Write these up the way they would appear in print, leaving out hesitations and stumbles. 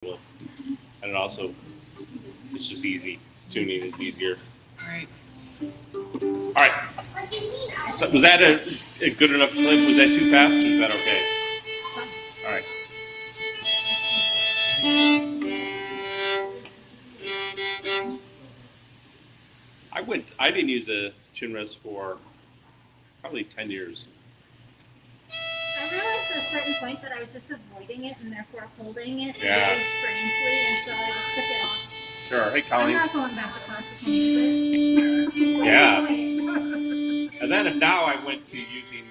and it also it's just easy. Tuning is easier. Right. All right. So was that a good enough clip? Was that too fast, or is that okay? All right. I didn't use a chin rest for probably 10 years. I realized at a certain point that I was just avoiding it and therefore holding it Yeah. very strangely, and so I just took it off. Sure. Hey, I'm Colleen. not going back to classical music. Yeah. And then now I went to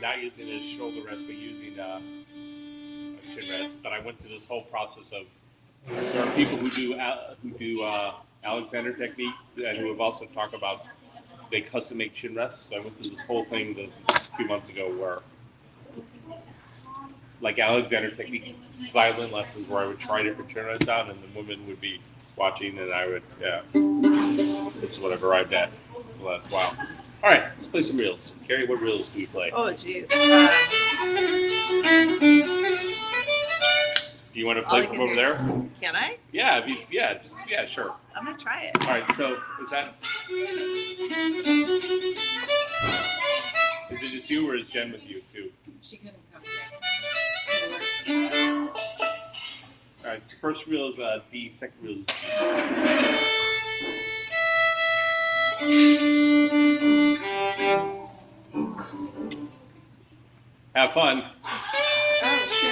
not using a shoulder rest, but using a chin rest. But I went through this whole process of there are people who do Alexander technique and who have also talked about they custom make chin rests. So I went through this whole thing a few months ago where like Alexander technique violin lessons where I would try different chin rests out and the women would be watching and I would this is what I've arrived at the last while. All right, let's play some reels. Carrie, what reels do we play? Oh, geez. Do you want to play from over there? Can I? Yeah, sure. I'm going to try it. All right, so is it just you or is Jen with you too? She couldn't come All right, so first reel is D, second reel is G. Have fun. Oh,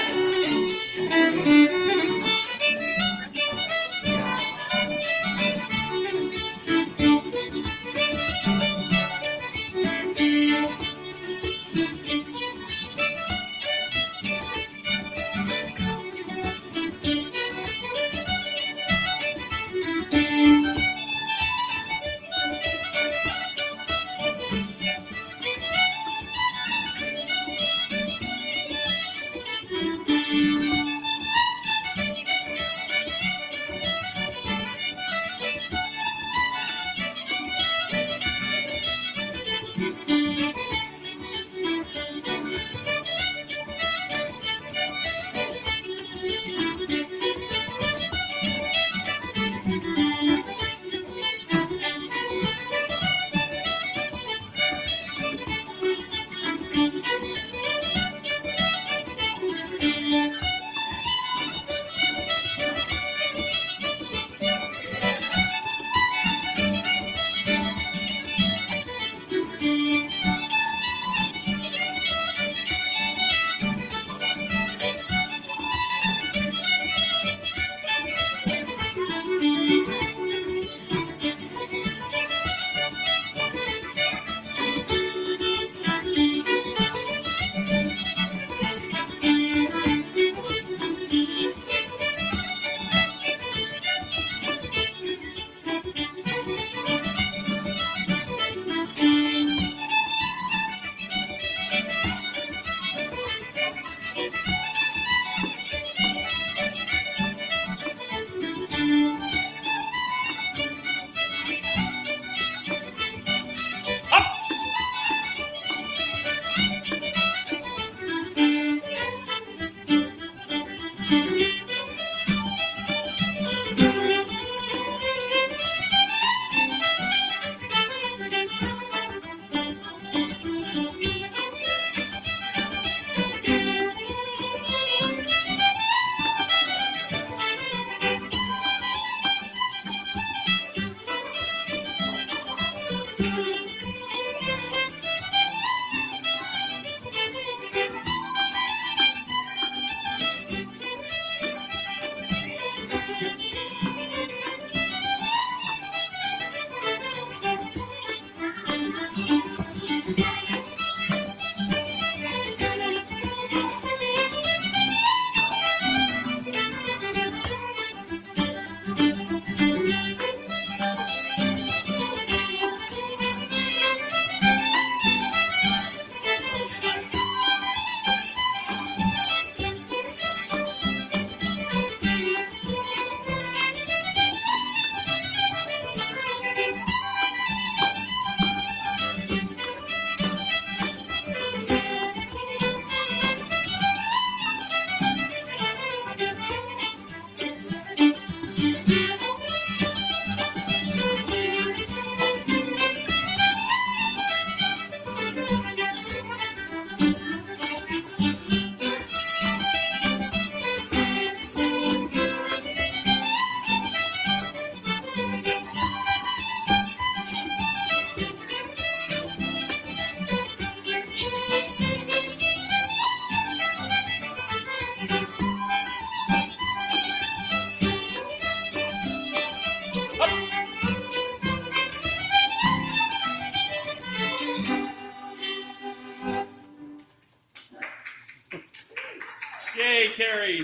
Carrie.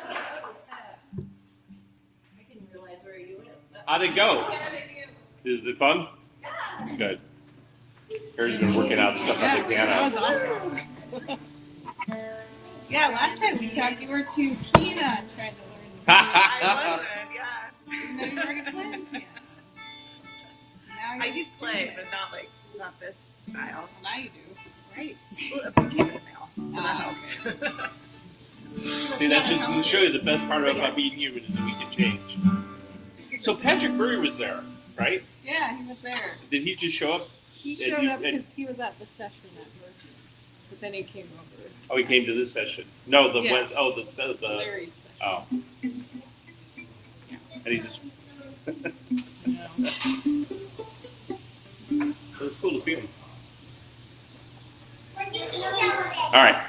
I didn't realize where you lived. How'd it go? Is it fun? Good. Carrie's been working out stuff on the piano. That was awesome. Yeah, last time we talked, you were too keen on trying to learn. I wasn't, yeah. Even though you already played piano. Now I you're do play, doing it. but not this style. Well, now you do. Right. Well, if I can't now, so that helped. See, that just to show you the best part about being human is that we can change. So Patrick Murray was there, right? Yeah, he was there. Did he just show up? He And showed you- up and- because he was at the session at Virgin, but then he came over. Oh, he came to this session. No, the Yeah. West. Oh, the. Larry's session. Oh. And he just. So it's cool to see him. All right.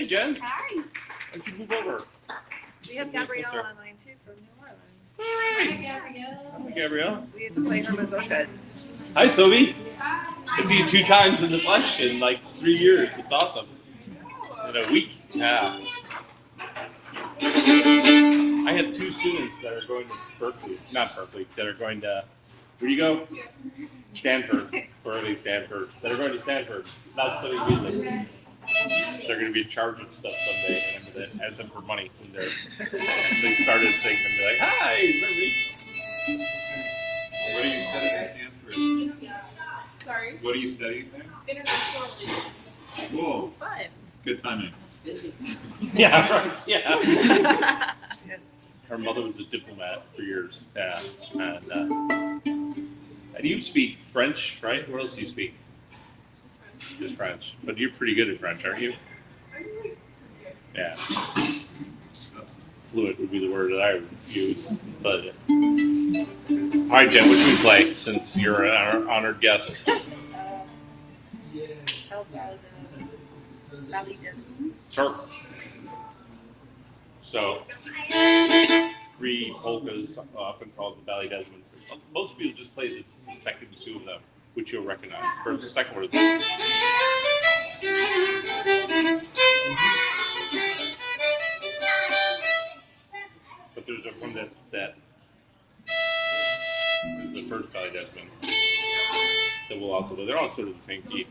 Hey, Jen. Hi. Why don't you move over? We have Gabrielle online too from New Orleans. Hi, Gabrielle. Hi, Gabrielle. We had to play her mazurkas. Hi, Sophie. I see you 2 times in the flesh in like 3 years. It's awesome. In a week. Yeah. I have 2 students that are going to Berkeley. Not Berkeley. That are going to. Where do you go? Stanford. Berkeley, Stanford. That are going to Stanford. Not studying music. They're going to be in charge of stuff someday, and I'm going to ask them for money when they started thinking, and be like, "Hi, remember me?" What are you studying at Stanford? Sorry. What are you studying there? International relations. Whoa, Fun. good timing. It's busy. Yeah, right. Yeah. Yes. Her mother was a diplomat for years. Yeah, and you speak French, right? What else do you speak? Just French, but you're pretty good at French, aren't you? Yeah. That's, Fluent would be the word that I would use. But all right, Jen, what should we play since you're an honored guest? How about Valley Desmonds? Sure. So, 3 polkas, often called the Valley Desmond. Most people just play the second 2 of them, which you'll recognize. For the second one, but there's a one that is the first Valley Desmond that will also, but they're all sort of the same key.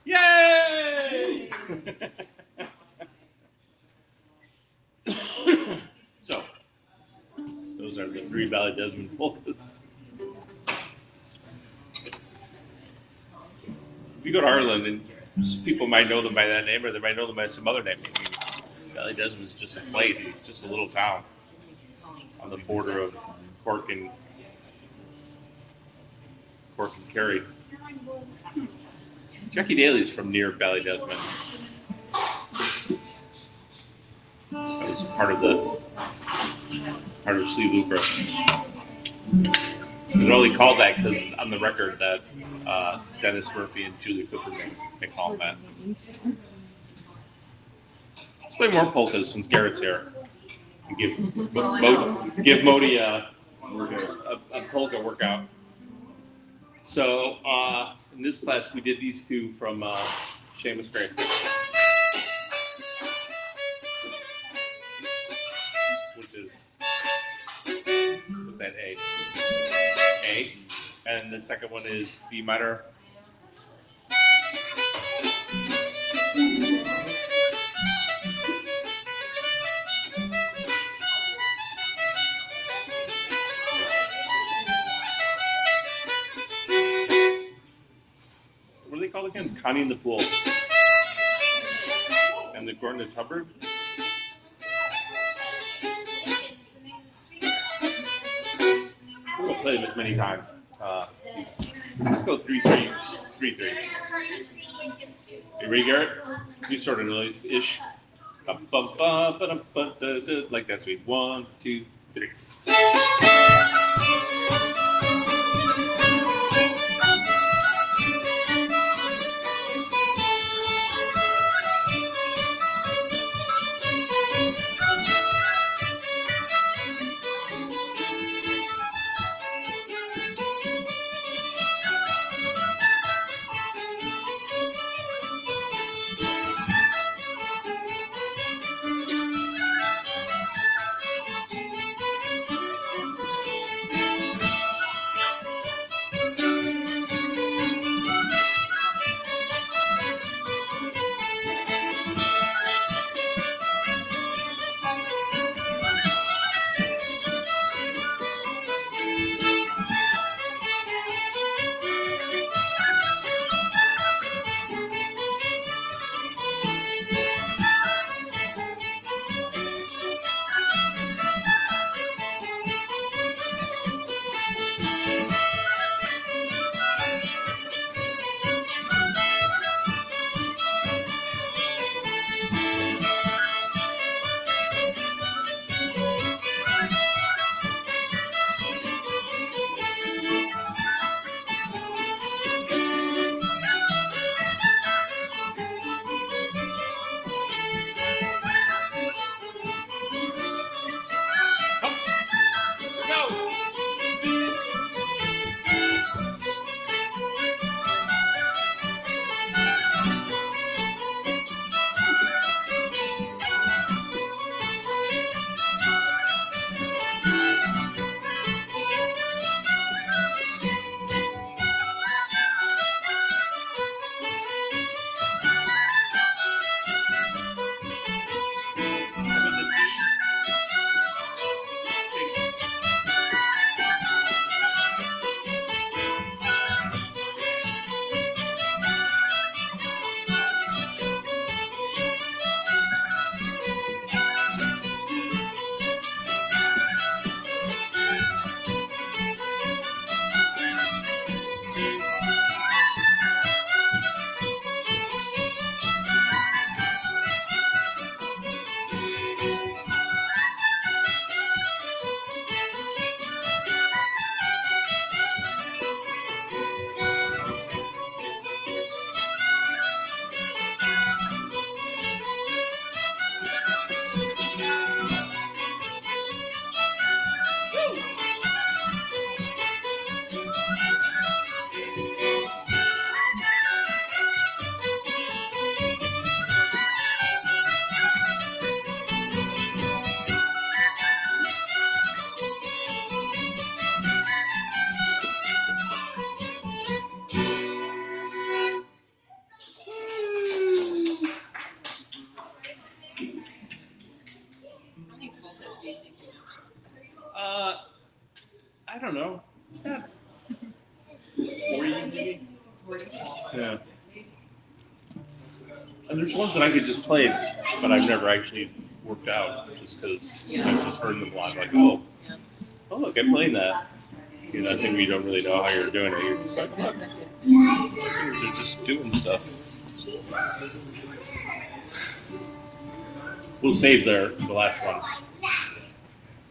Yay! So, those are the 3 Valley Desmond polkas. If you go to Ireland, and people might know them by that name, or they might know them by some other name. Maybe Valley Desmond is just a place; it's just a little town on the border of Cork and Kerry. Jackie Daly's from near Valley Desmond. That was part of Sleeve Lucre. They're only called that because on the record that Dennis Murphy and Julia Clifford they call him that. Let's play more polkas since Garrett's here. And give Modi a polka workout. So in this class we did these 2 from Seamus Gray. Which is what's that A? A. And the second one is B minor. What are they called again? Connie in the Pool. And the Gordon and Hubbard. We'll play them as many times. Let's go 3-3. 3-3. You ready, Garrett? You sort of noise-ish. Like that sweet. 1, 2, 3. ones that I could just play, but I've never actually worked out just because I've just heard them a lot. Like, oh, look, I'm playing that. You know, I think you don't really know how you're doing it. You're just like, look, they're just doing stuff. We'll save the last one.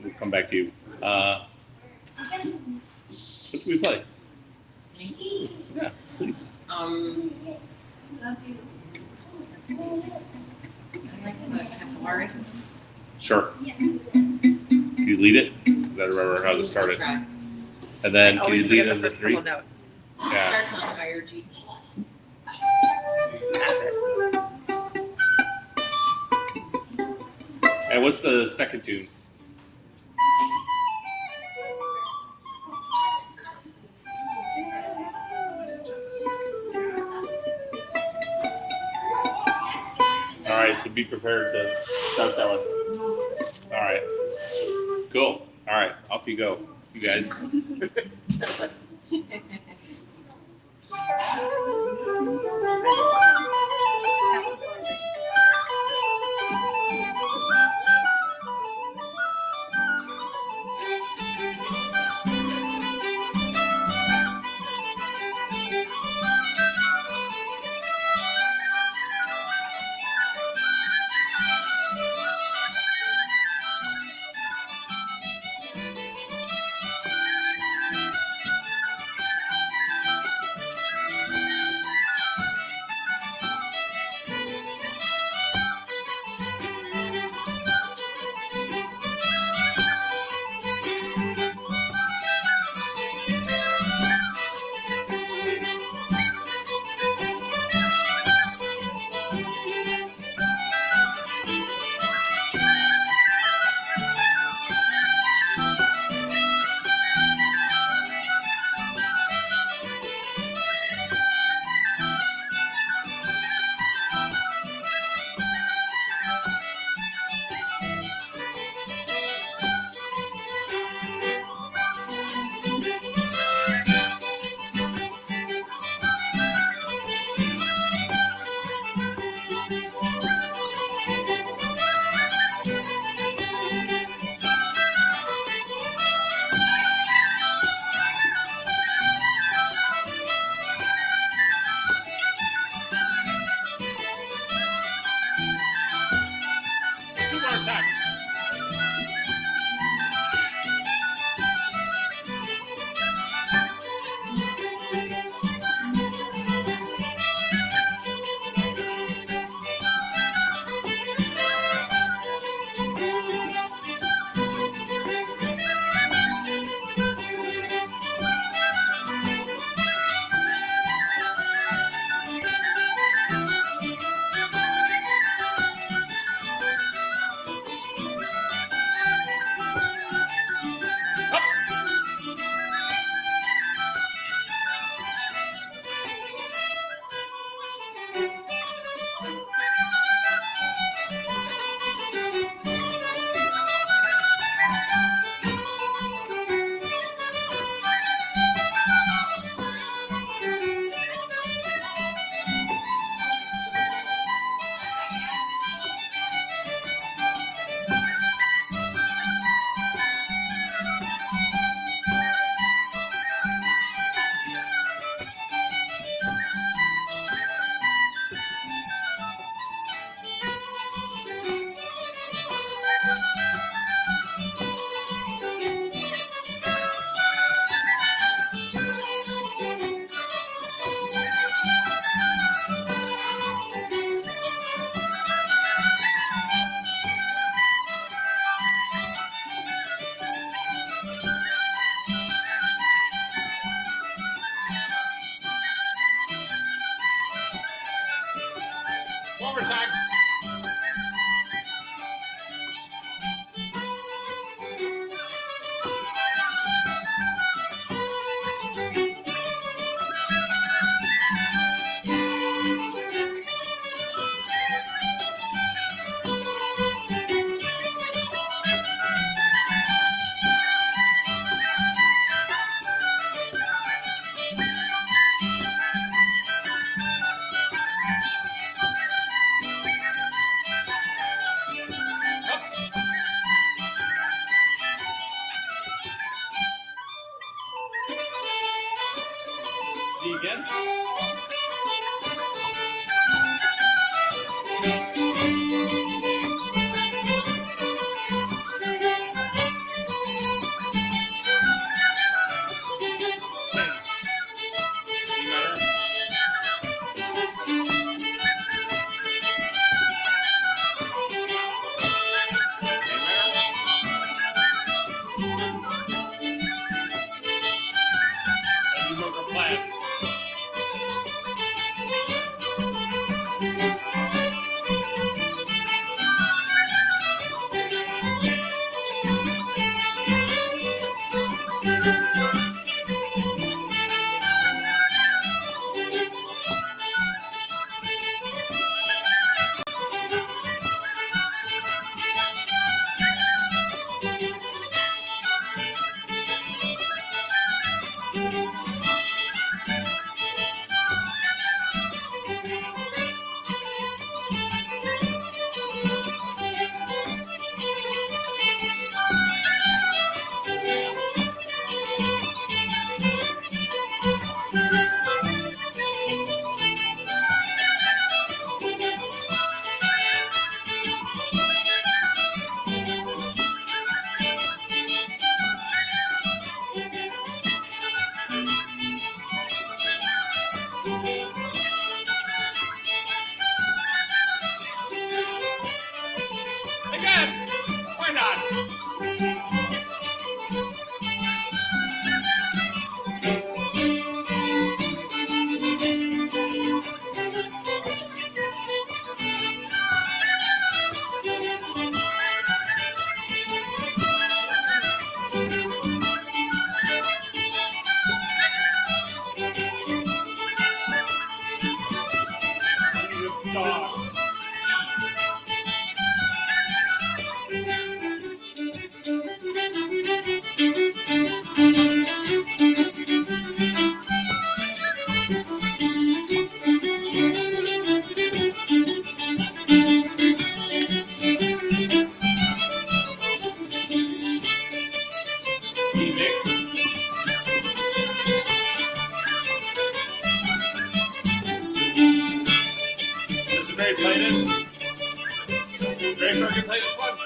We'll come back to you. What should we play? Yeah, please. I like the Cassowary races. Sure. You lead it? I gotta remember how to start it. Try. And then can you Always lead forget in the the first three? couple notes. Yeah. Starts on higher G. That's it. And what's the second tune? All right, so be prepared to start that one. All right. Cool. All right, off you go, you guys. Two more times. One more time. Again! Why not? Good dog. Mix. Does Mary play this? Mary Berger play this one?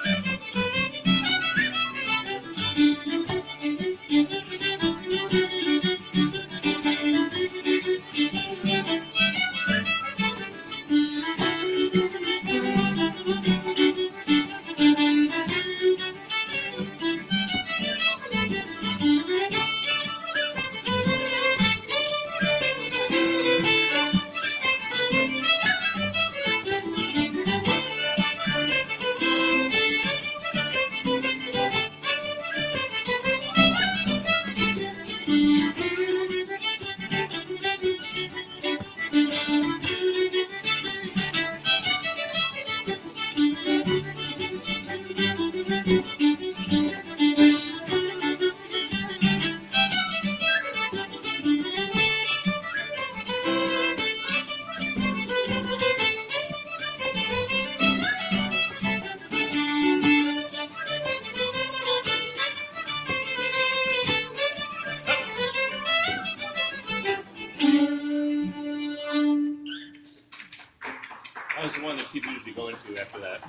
That was the one that people usually go into after that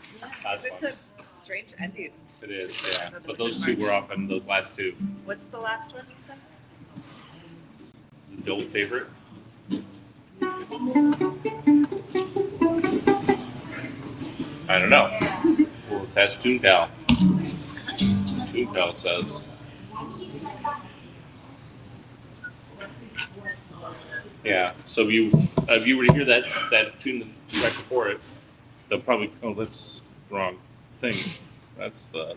last It's one. a strange ending. It is, yeah. But those two were often those last two. What's the last one you said? Is it the old favorite? I don't know. Well, let's ask Toonpal. Toonpal says. Yeah. So if you were to hear that tune right before it, they'll probably that's the wrong thing. That's the.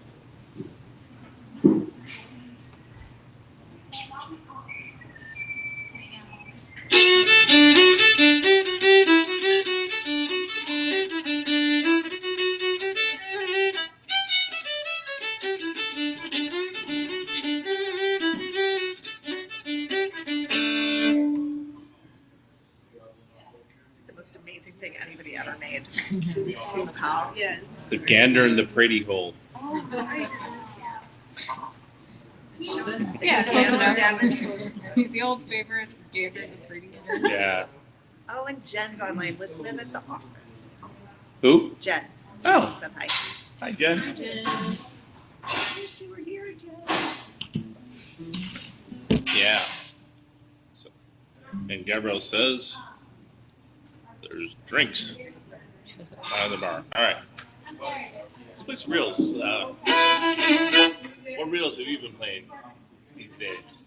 The most amazing thing anybody ever made. Toonpal. Yeah. The gander in the Brady hole. Oh, right. Yeah, close enough. Yeah. The old favorite, Gabriel the breeding. Yeah. Oh, and Jen's online listening at the office. Who? Jen. Oh. Said hi. Hi, Jen. I wish you were here, Jen. Yeah. So, and Gabrielle says there's drinks out of the bar. All right. Let's play some reels. What reels have you been playing these days?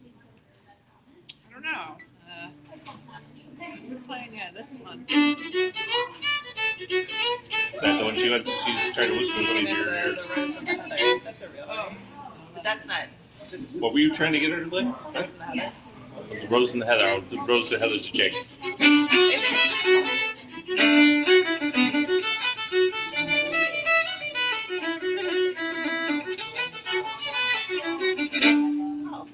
I don't know. We're playing, yeah, that's fun. Is that the one she's trying to whisper something in your ears? The Rose and the Heather. That's a real one. But that's not. It's just What were you trying to get her to play? Rose and the Heather. The Rose and the Heather. Oh, the Rose and the Heather's a chick. Is it? Oh.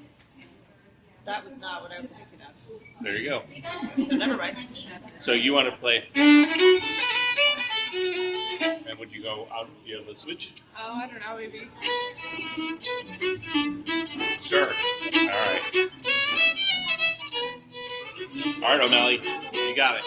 That was not what I was thinking of. There you go. So never mind. So you want to play? And would you go out? You have the switch? Oh, I don't know, maybe. Sure. All right. All right, O'Malley. You got it.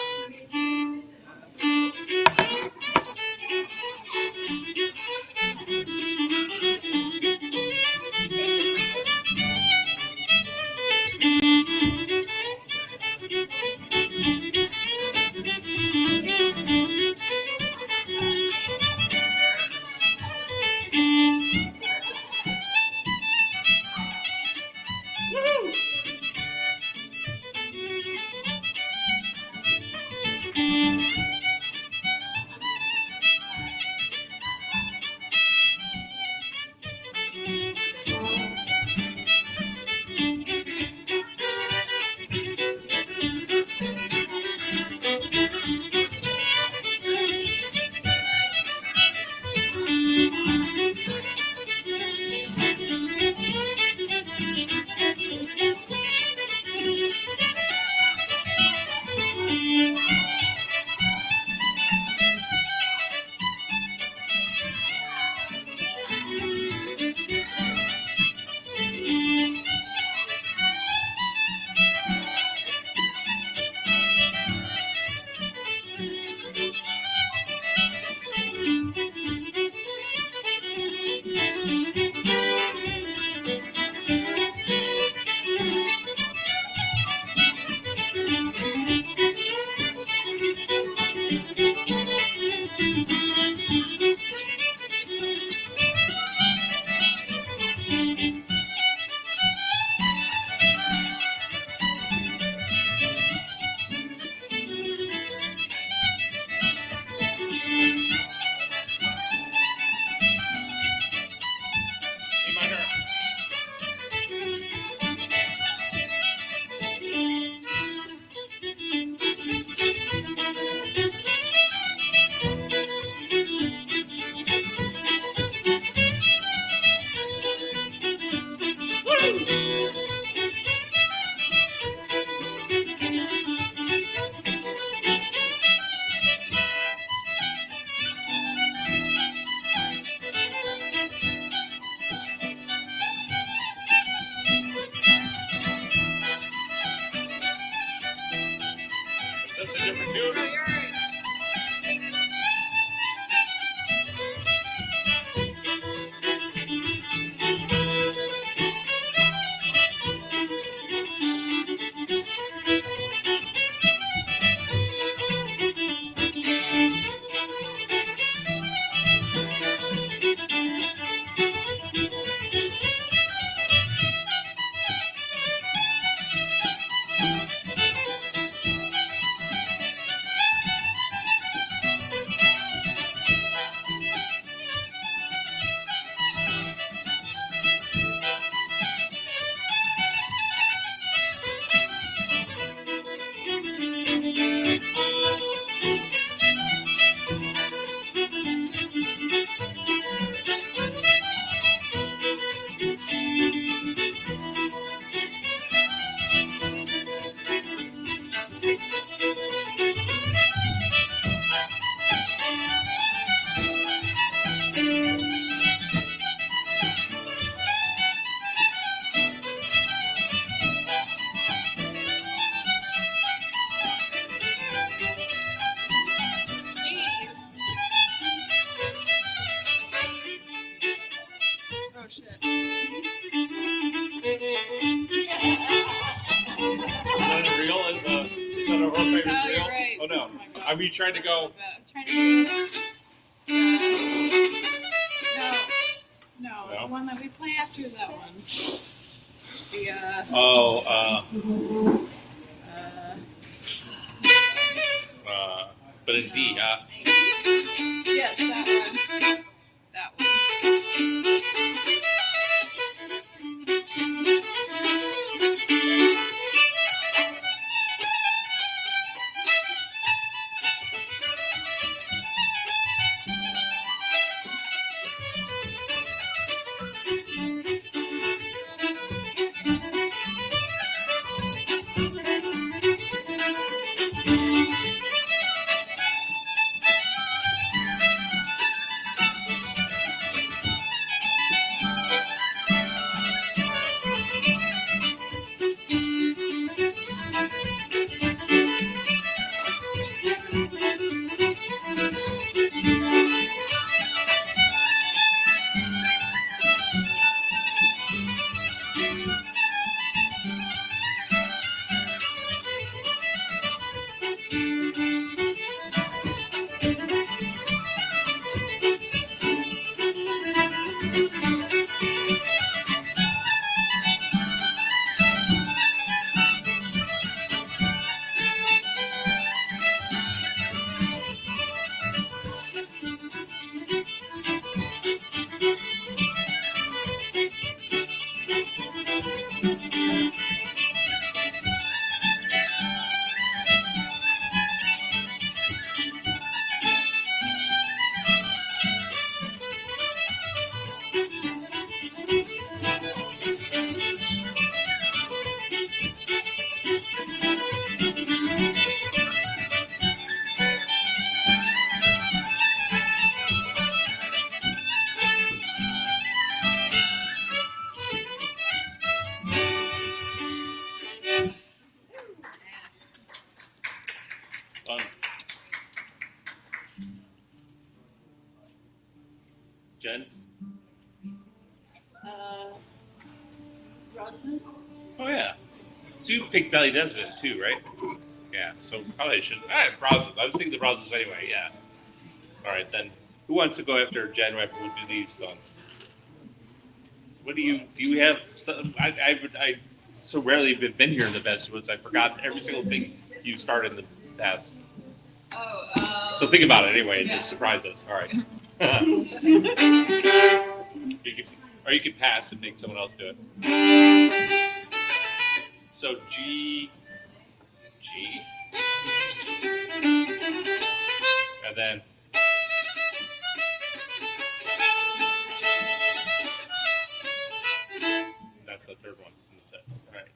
no. my God. Are we trying to go? I was trying to do no, No? the one that we play after that one. The But in D, yes, that one. That one. fun. Jen? Rasmus? Oh, yeah. So you picked Valley Desmond, too, right? Yeah, so probably I should. All right, browsers. I was thinking the browsers anyway, yeah. All right, then. Who wants to go after Jen right who do these songs? What do you have stuff? I so rarely been here in the vegetables. I forgot every single thing you started in the past. Oh, So think about it anyway and yeah. just surprise us. All right. Or you can pass and make someone else do it. So G, and then that's the third one in the set. All right.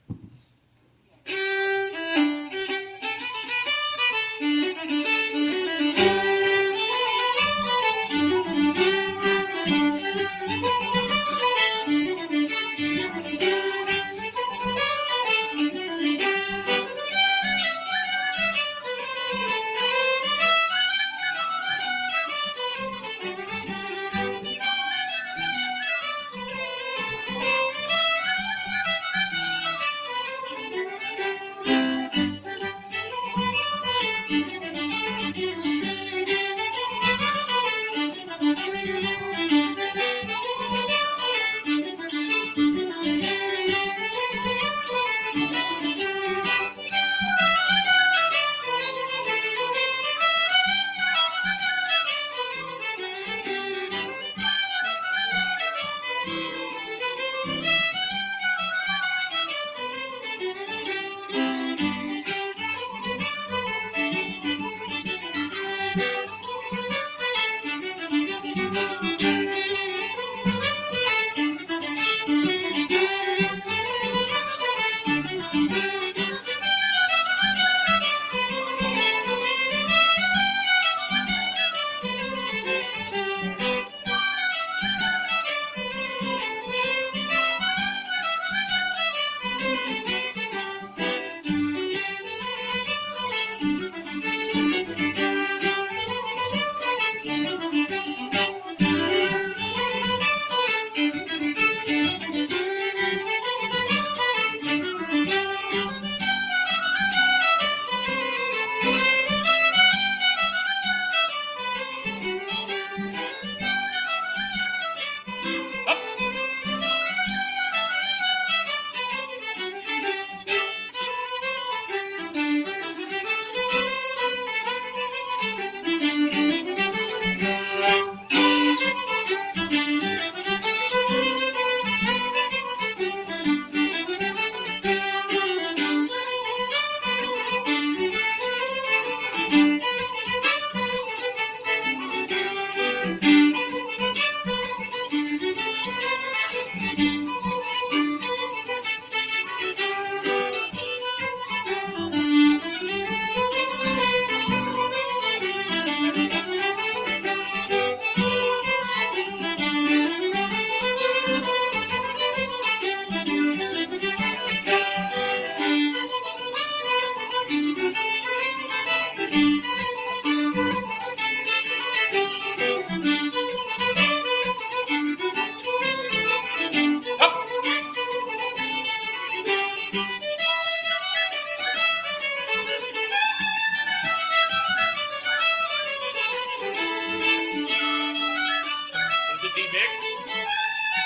melody mix.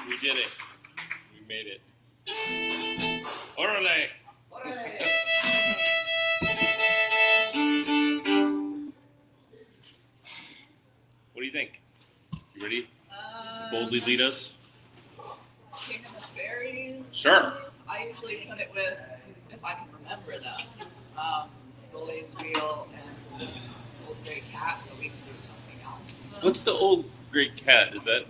We did it. We made it. Orale. What do you think? You ready? Boldly lead us. King of the Fairies. Sure. I usually put it with, if I can remember them, Scully's Wheel and Old Grey Cat, but we can do something else. What's the old great cat? Is that?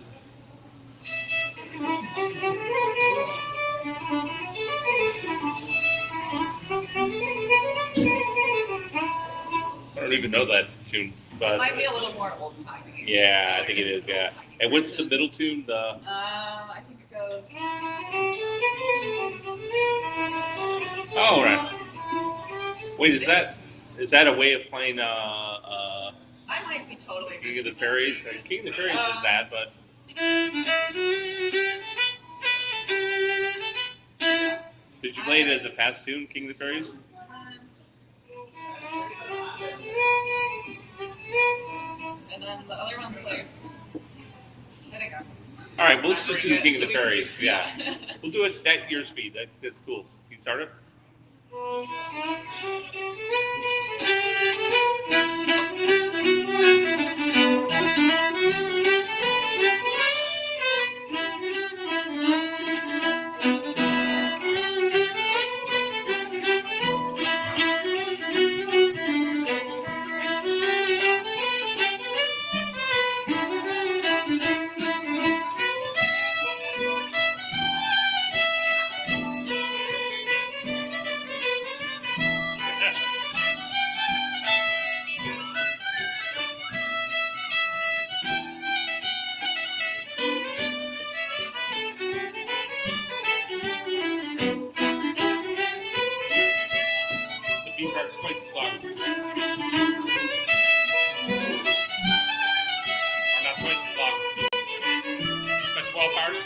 I don't even know that tune, It but might be a little more old timey. yeah, I think it is. Yeah. Old-timey And what's the version. middle tune? The I think it goes. oh right. Wait, is that a way of playing I might be totally. King of the Fairies? King of the Fairies is that, but did you play it as a fast tune, King of the Fairies? And then the other one's like. There you go. All right, well let's just do the King of the So we can Fairies. do- Yeah, we'll do it at your speed. That's cool. Can you start it? The beat part's twice as long. Or not twice as long. Got 12 bars.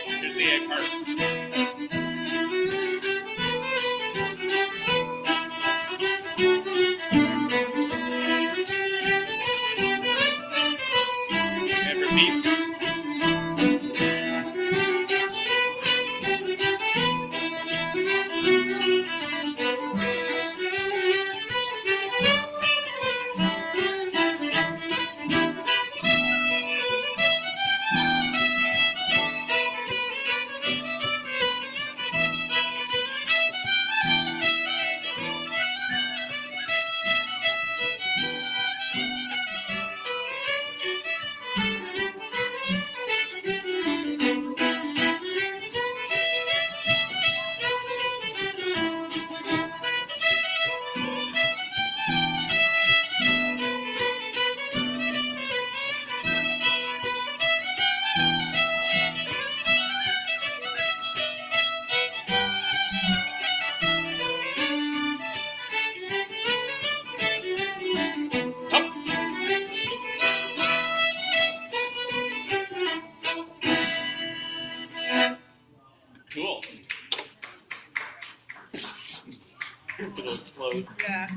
Here's the A part. Fiddle explodes. Yeah.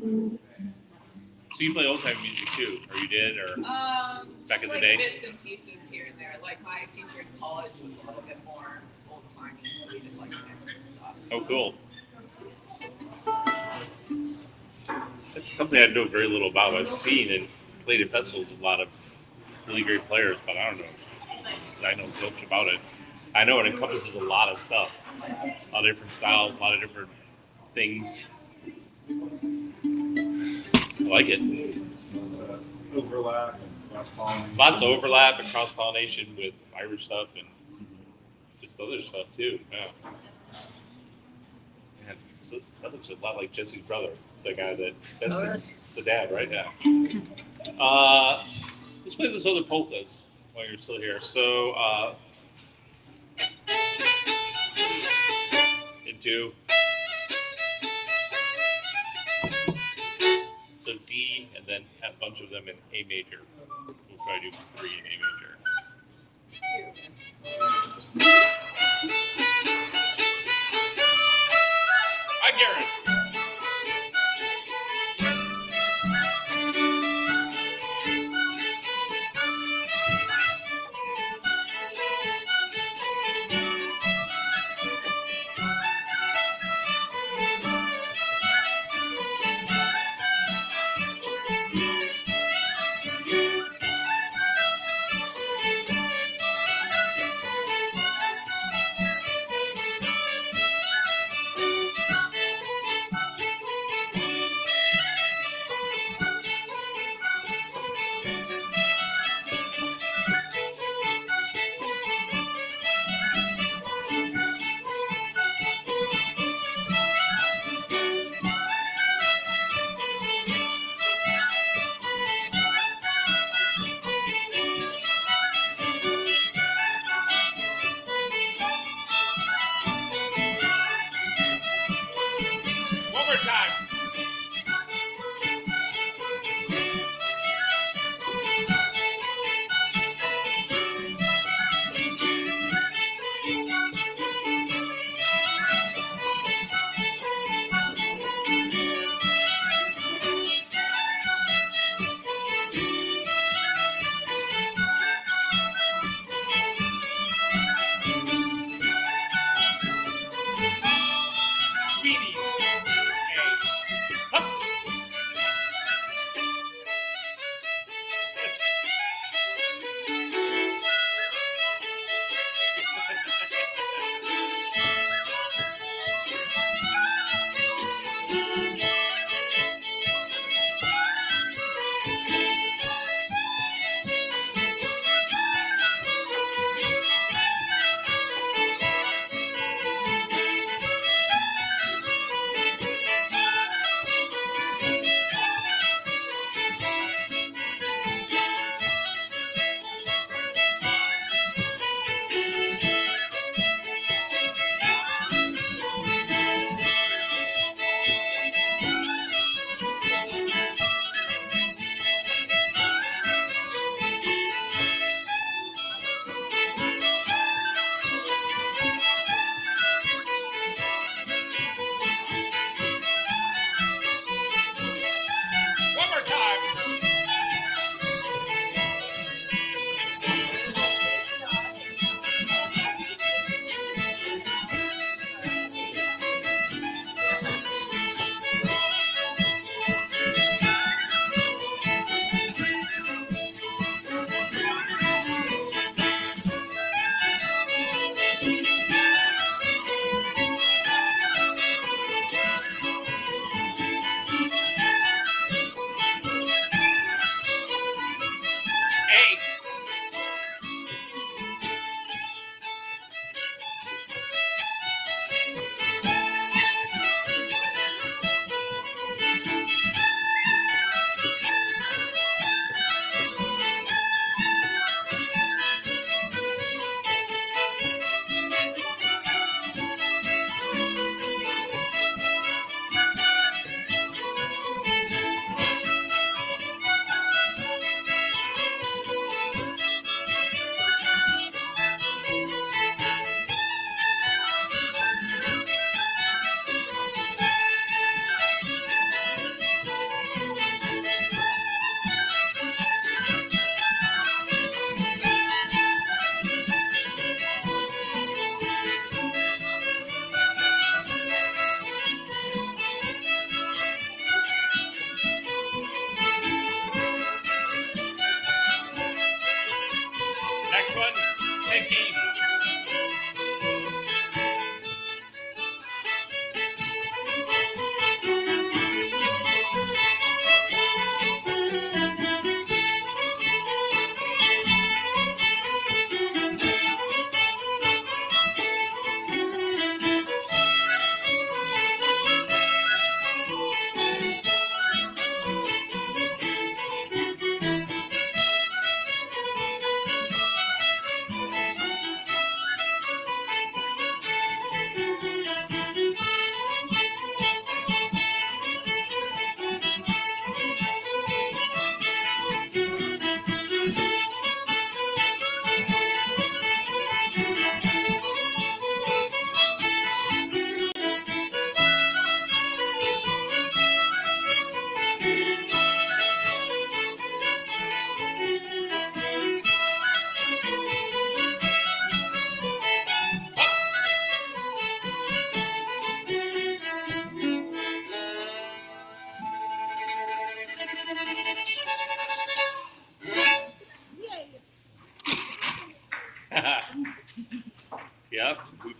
So you play old time music too, or you did, or Back in the like day? bits and pieces here and there. Like my teacher in college was a little bit more old timey, so we did like mix and stuff. oh, cool. That's something I know very little about. I've seen and played at festivals with a lot of really great players, but I don't know. I know so much about it. I know it encompasses a lot of stuff, a lot of different styles, a lot of different things. I like it. Lots of overlap and cross pollination. Lots of overlap and cross pollination with Irish stuff and just other stuff too. Yeah. Man, so that looks a lot like Jesse's brother, the guy that's the dad, right? Yeah. Let's play those other polkas while you're still here. So, into. So D, and then have a bunch of them in A major. We'll probably do 3 in A major. Hi, Garrett.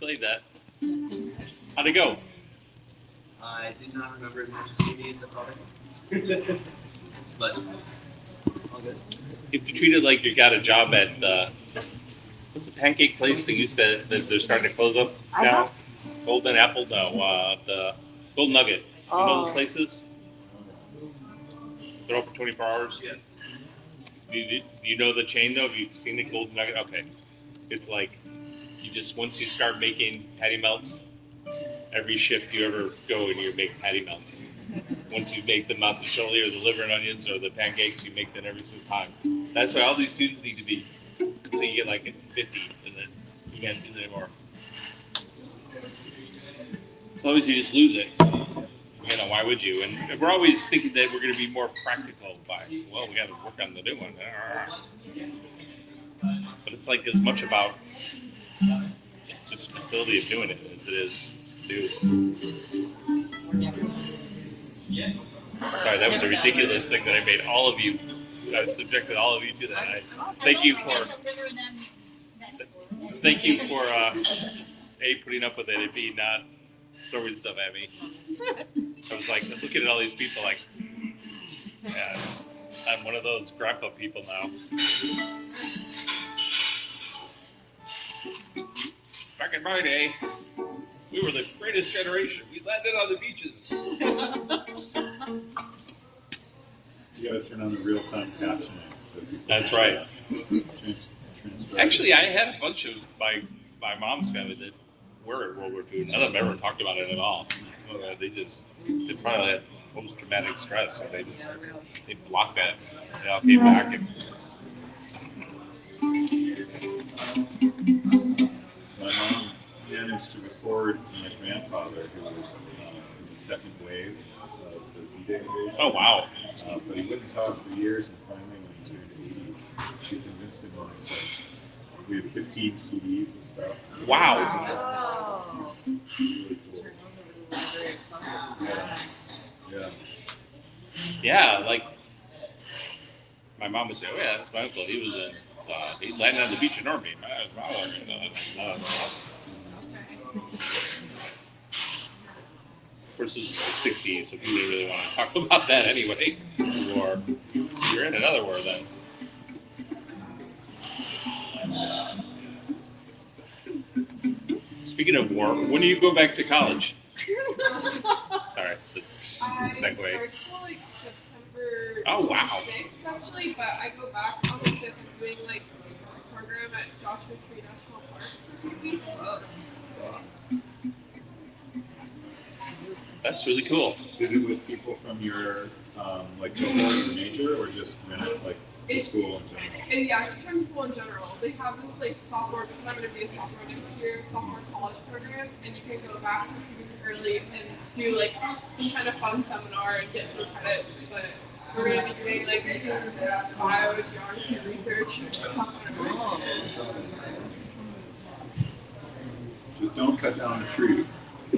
played that. How'd it go? I did not remember as much as you did the product. But all good. You have to treat it like you got a job at what's the pancake place that used to that they're starting to close up now? Golden Apple, no, the Golden Nugget. You know those places? They're open 24 hours. Yeah. Do you know the chain though? Have you seen the Golden Nugget? Okay, it's like you just once you start making patty melts, every shift you ever go and you make patty melts. Once you make the masticholi or the liver and onions or the pancakes, you make that every single time. That's why all these students need to be until you get like at 50, and then you can't do it anymore. As long as you just lose it, you know, why would you? And we're always thinking that we're going to be more practical by, well, we got to work on the new one. But it's like as much about just facility of doing it as it is do. Sorry, that was a ridiculous thing that I made all of you. I subjected all of you to that. Thank you for A, putting up with it, and B, not throwing stuff at me. I was like looking at all these people like, yeah, I'm one of those grandpa people now. Back in my day, we were the greatest generation. We landed on the beaches. You gotta turn on the real-time captioning. So people That's right. transcribe. Actually, I had a bunch of my mom's family that were in World War II. None of them ever talked about it at all. They probably had post-traumatic stress, so they blocked that. They all came back and. My mom managed to record my grandfather, who was in the second wave of the D-Day invasion. Oh wow! But he wouldn't talk for years, and finally, when he turned 80, she convinced him. And it was like, we have 15 CDs of stuff. Wow! Oh. Really cool. Turn those over to the Library of Congress. Yeah. Yeah, like my mom would say, "Oh yeah, that's my uncle. He was in. He landed on the beach in Normandy." Of course, this is the 60s, so we didn't really want to talk about that anyway. Or you're in another war then. Speaking of war, when do you go back to college? Sorry, it's a I segue. start till like September Oh, wow. 6th actually, but I go back on the 5th. I'm doing like a program at Joshua Tree National Park for 3 weeks. That's awesome. That's really cool. Is it with people from your like cohort or major, or just like the It's- school in general? And yeah, just from school in general. They have this like sophomore, because I'm going to be a sophomore next year, sophomore college program, and you can go back a few weeks early and do like some kind of fun seminar and get some credits. But we're going to be doing like bio, geography, research, and stuff. That's awesome. Just don't cut down the tree,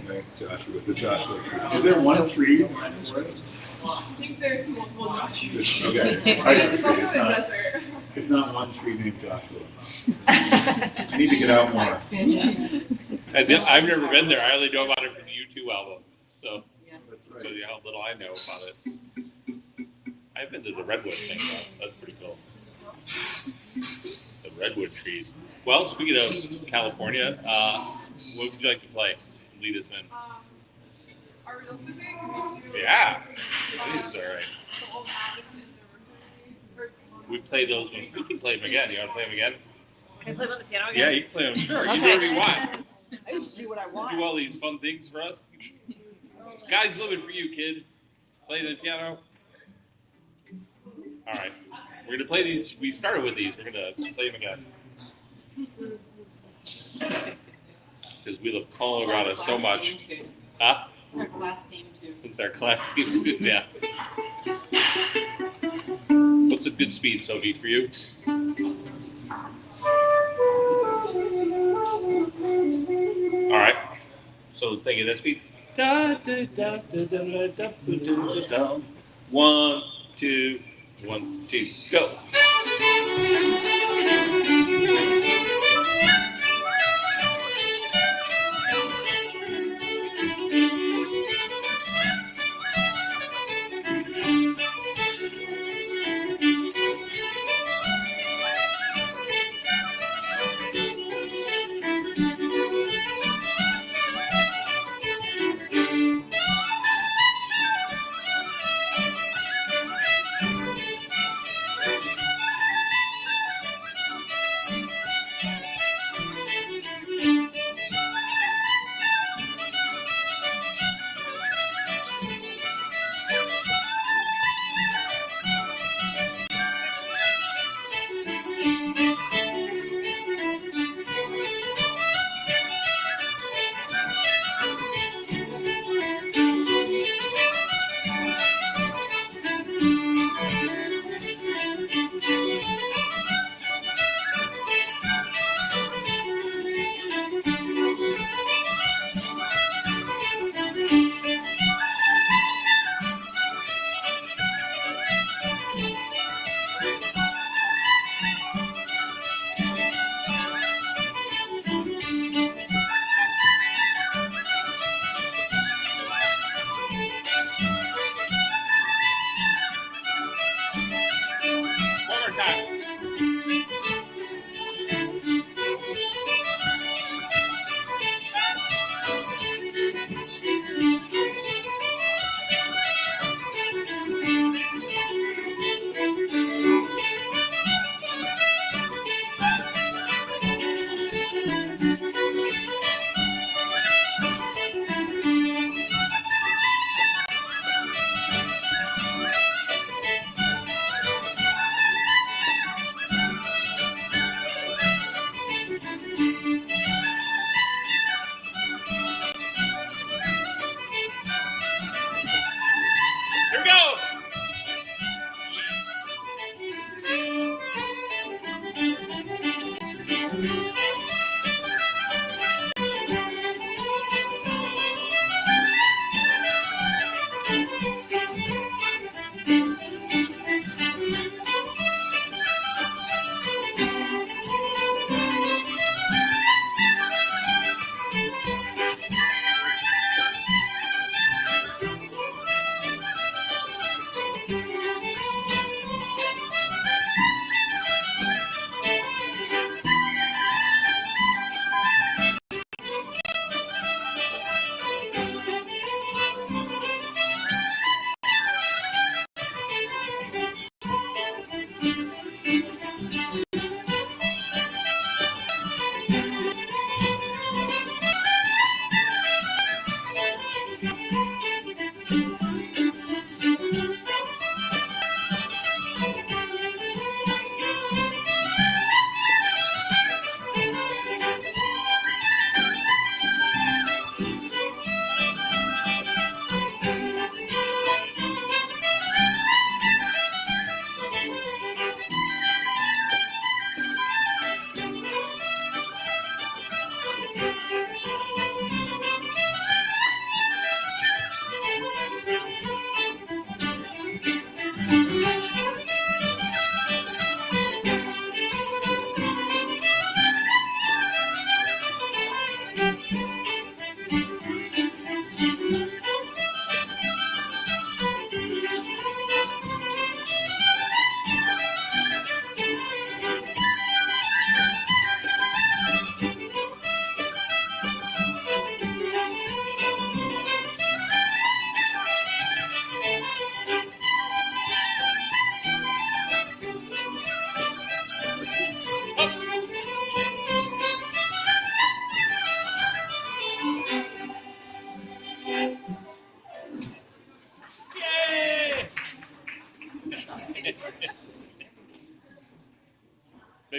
right, Joshua? The Joshua tree. Is there one tree in that forest? I think there's multiple Joshuas. Okay, it's a type of There's tree. also a desert. It's not one tree named Joshua. I need to get out more. I've never been there. I only know about it from the U2 album. So, That's so right. yeah, how little I know about it. I've been to the redwood thing though. That's pretty cool. The redwood trees. Well, speaking of California, what would you like to play? Lead us in. Are we also doing Yeah. Please, all right. the old Abbott and the River? We play those ones. We can play them again. You want to play them again? Can I play on the piano Yeah, again? you can play them. Sure. You do whatever you want. I just do what I want. Do all these fun things for us. Sky's the limit for you, kid. Play the piano. All right. We're going to play these. We started with these. We're going to play them again. Because we love Colorado so much. Huh? It's our class theme too. It's our class theme tunes, yeah. What's a good speed, Sophie, for you? All right. So thank you. That speed. Da, da, da, da, da, da, da, da, da, da. 1, 2, 1, 2, go.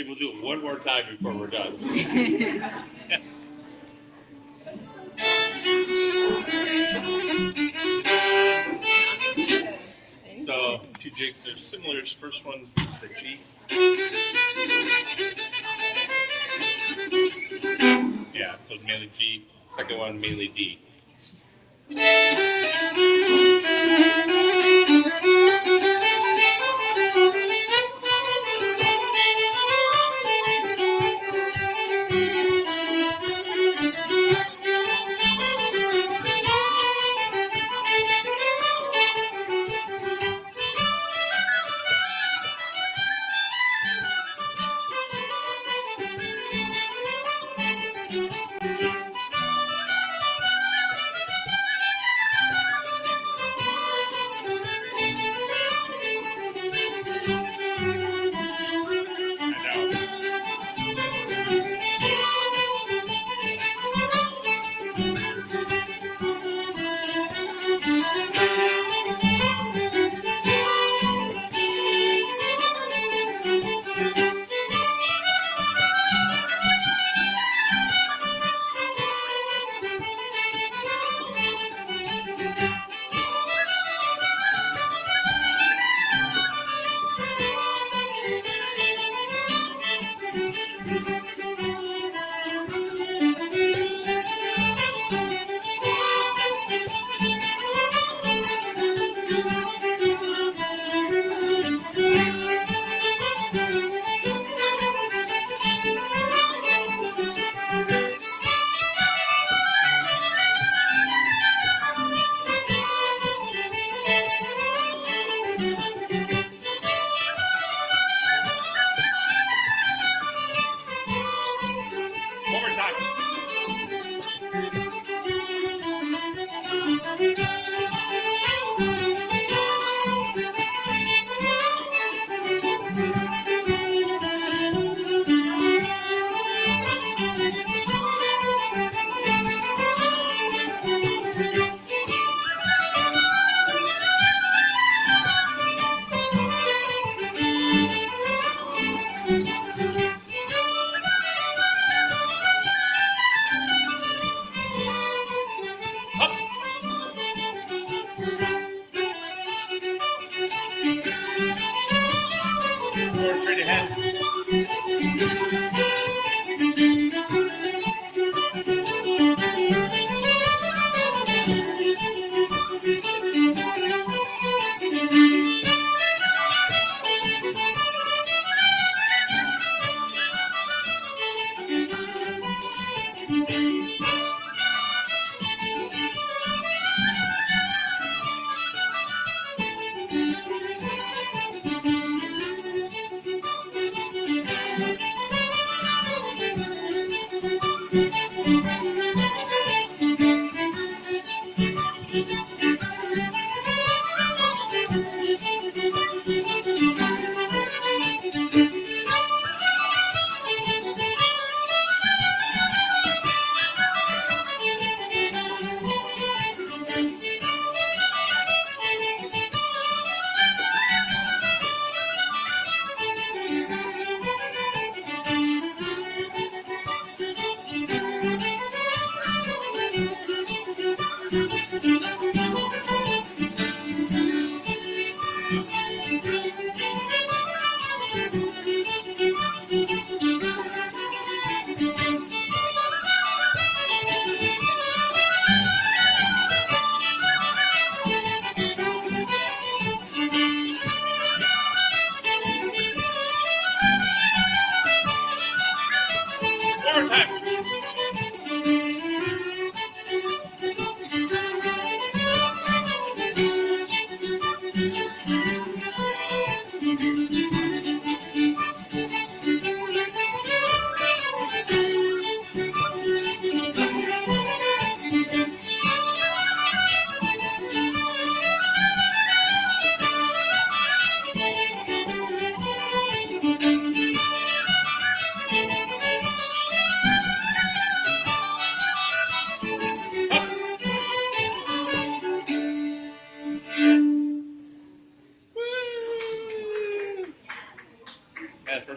we'll do it one more time before we're done. So, two jigs are similar. First one is the G. Yeah, so mainly G. Second one, mainly D.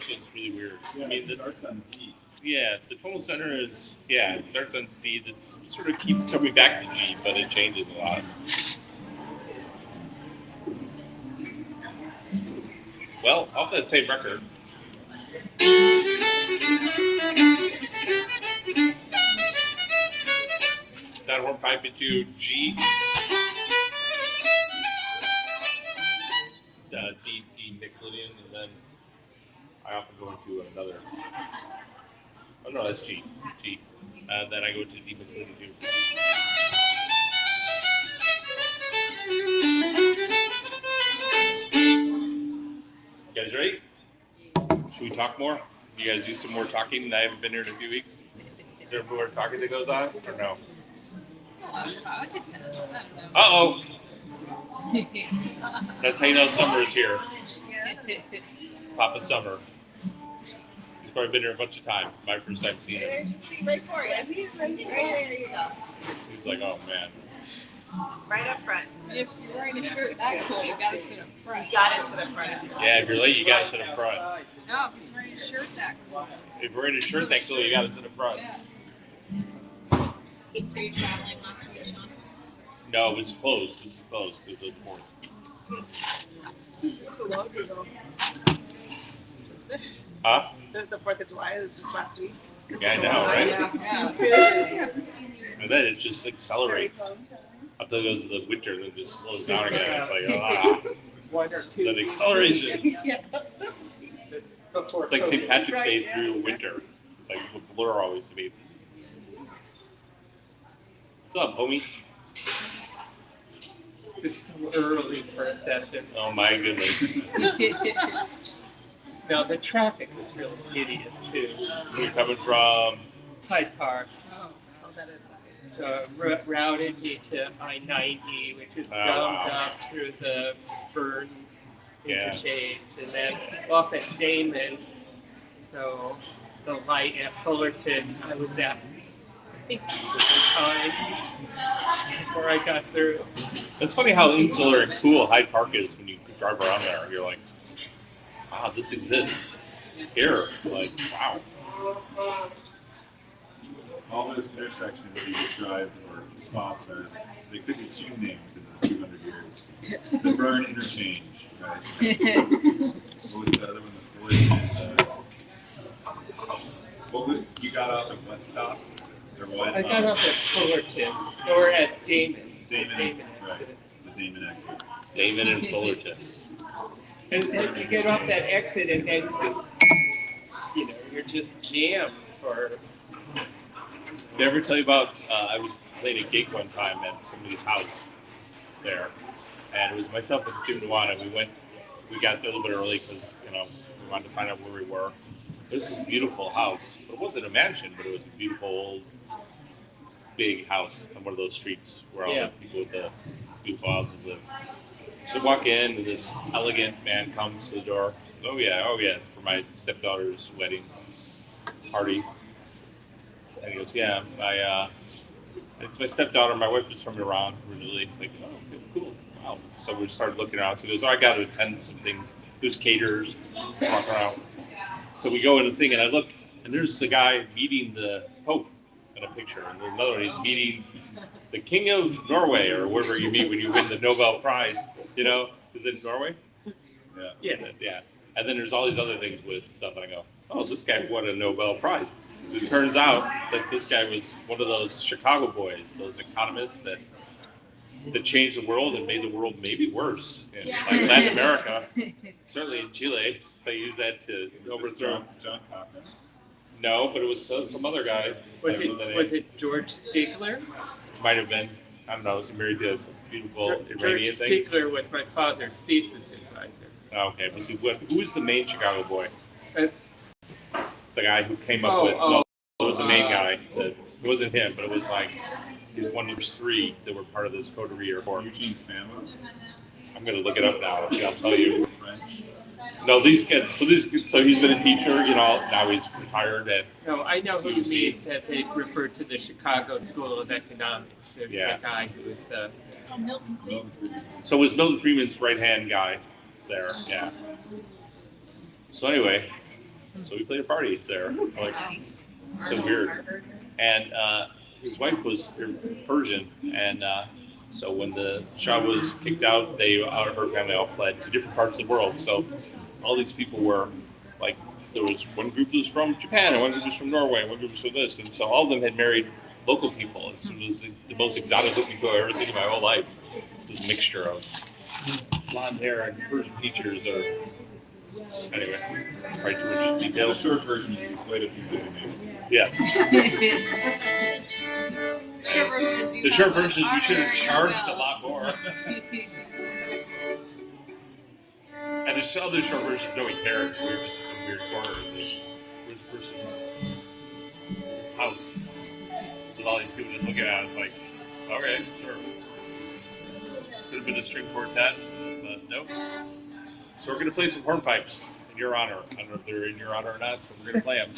marching is really weird. Yeah, I mean, it starts on D. the tonal center is, it starts on D. That's sort of keep coming back to G, but it changes a lot. Well, off that same record. That hornpipe into G. D mixolydian, and then I often go into another. Oh no, that's G. Then I go to D mixolydian too. You guys ready? Should we talk more? You guys do some more talking? I haven't been here in a few weeks. Is there more talking that goes on, or no? It depends. I don't know. Uh-oh. That's how you know summer is here. Papa Summer. He's probably been here a bunch of times. My first time seeing him. There's a seat right for you. Right there you go. He's like, oh man. Right up front. If you're wearing a shirt that cool, you gotta sit up front. You gotta sit up front. Yeah, if you're late, you gotta sit up front. No, if he's wearing a shirt that cool. If you're wearing a shirt that cool, you gotta sit up front. Yeah. Were you traveling last week, Sean? No, it's closed. This is closed because of the 4th. It's a long ago. Huh? The 4th of July was just last week. Yeah, I know, right? Yeah. And then it just accelerates until it goes to the winter and it just slows down again. It's like, One or two. that acceleration. Before It's like St. COVID. Patrick's Day through winter. It's like what Blur always to be. What's up, homie? This is so early for a session. Oh my goodness. Now the traffic was really hideous too. We're coming from Hyde Park. Oh, that is. So routed me to I-90, which is Oh, gummed wow. up through the Burn Yeah. interchange, and then off at Damon. So the light at Fullerton, I was at, I think, 3 times before I got through. It's funny how insular and cool Hyde Park is when you drive around there. You're like, wow, this exists here. Like, wow. All those intersections you described or spots are, they could be two names in 200 years. The Burn Interchange, right? What was the other one? The Floyd. What was, you got off at what stop? Or what? I got off at Fullerton, or at Damon. Damon, right. exit. The Damon exit. Damon and Fullerton. And then you get off that exit, and then you're just jammed for. Did I ever tell you about, I was playing a gig one time at somebody's house there, and it was myself and Jim Nuana. We got there a little bit early because, we wanted to find out where we were. This is a beautiful house. It wasn't a mansion, but it was a beautiful old, big house on one of those streets where all Yeah. the people with the beautiful houses live. So we walk in, and this elegant man comes to the door. Oh yeah, it's for my stepdaughter's wedding party. And he goes, yeah, it's my stepdaughter. My wife is from Iran originally. Like, oh, okay, cool, wow. So we started looking around. So he goes, I got to attend some things. There's caterers, walk around. So we go in the thing, and I look, and there's the guy meeting the Pope in a picture. And there's another one, he's meeting the King of Norway, or wherever you meet when you win the Nobel Prize. Is it Norway? Yeah. And then there's all these other things with stuff, and I go, oh, this guy won a Nobel Prize. So it turns out that this guy was one of those Chicago boys, those economists that changed the world and made the world maybe worse. In like Latin America, certainly in Chile, they used that to overthrow. John Cochran? No, but it was some other guy. Was I don't know the name. it George Stigler? Might have been. I don't know. Was he married to a beautiful George Iranian thing? Stigler was my father's thesis advisor. Oh, okay. Was he? Who was the main Chicago boy? Uh, The guy who came up with. No, it was the main guy. It wasn't him, but it was like he's one of those 3 that were part of this coterie or 4. Eugene Fama? I'm gonna look it up now. I'll tell you. French? No, these kids. So he's been a teacher. Now he's retired. And No, I know who you mean that they referred to the Chicago School of Economics. There's Yeah. the guy who was. Milton Milton Friedman. so was Milton Friedman's right hand guy there. Yeah. So anyway, So we played a party there. Like, so weird. And his wife was Persian, and so when the Shah was kicked out, her family all fled to different parts of the world. So all these people were like, there was one group that was from Japan, and one group was from Norway, and one group was from this, and so all of them had married local people. And so it was the most exotic looking people I've ever seen in my whole life. It was a mixture of blonde hair and Persian features, or anyway, probably too much The detail. short version is quite a few good names. Yeah. Short version is you The short have version is we should have charged a lot more. And there's other short versions no one cared. We were just in some weird corner of this rich person's house with all these people just looking at us like, okay, sure. Could have been a string quartet, but nope. So we're going to play some hornpipes in your honor. I don't know if they're in your honor or not, but we're going to play them.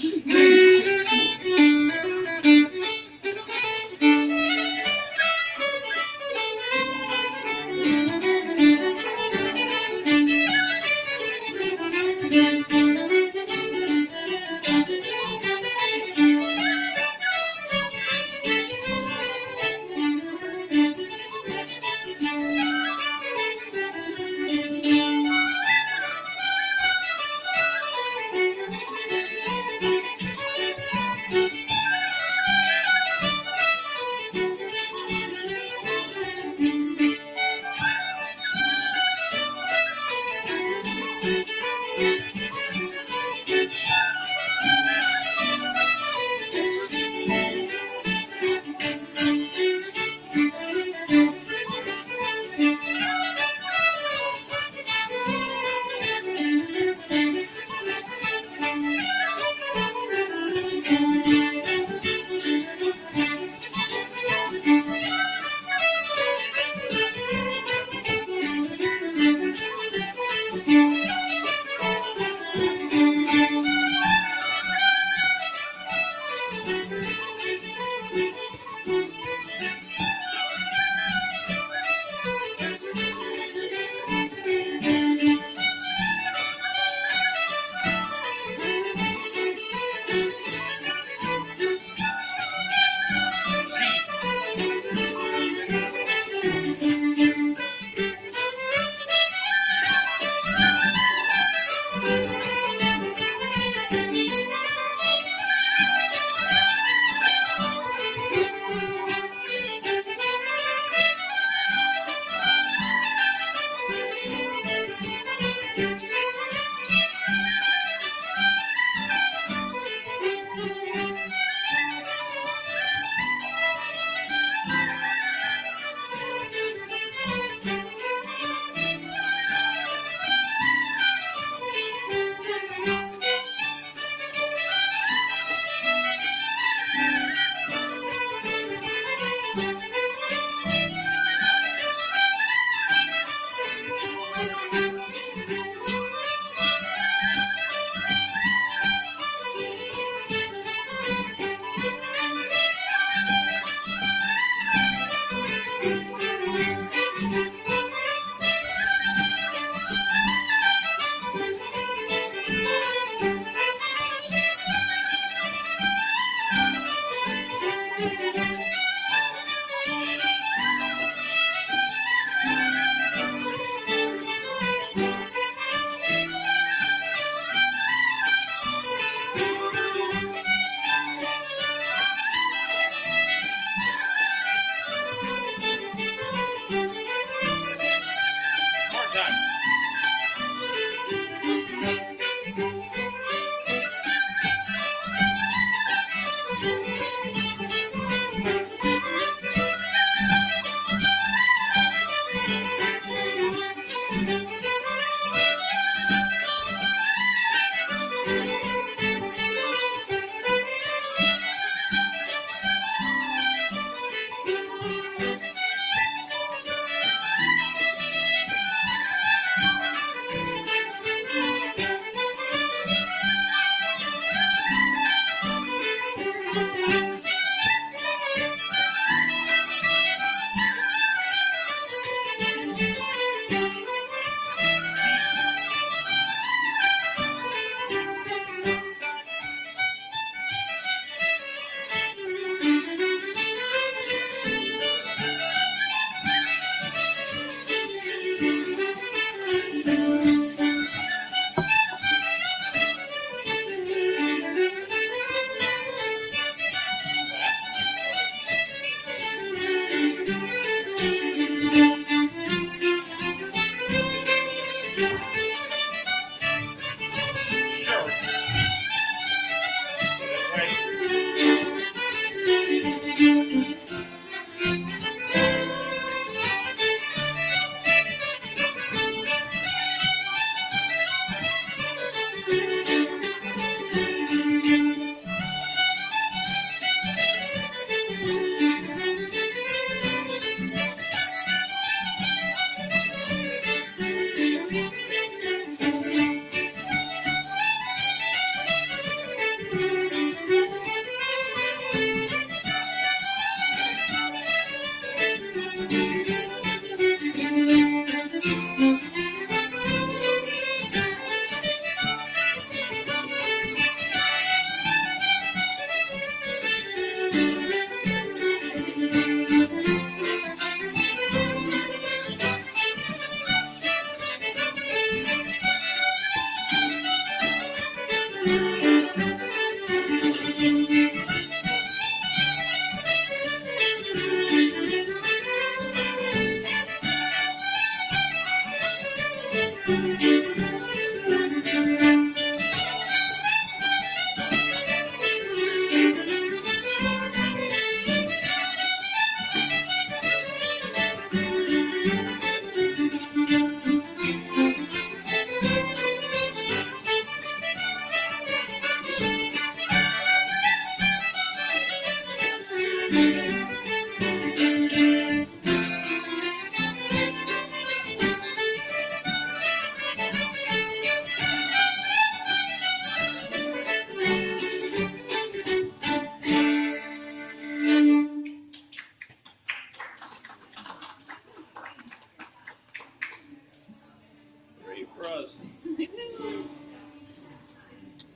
us.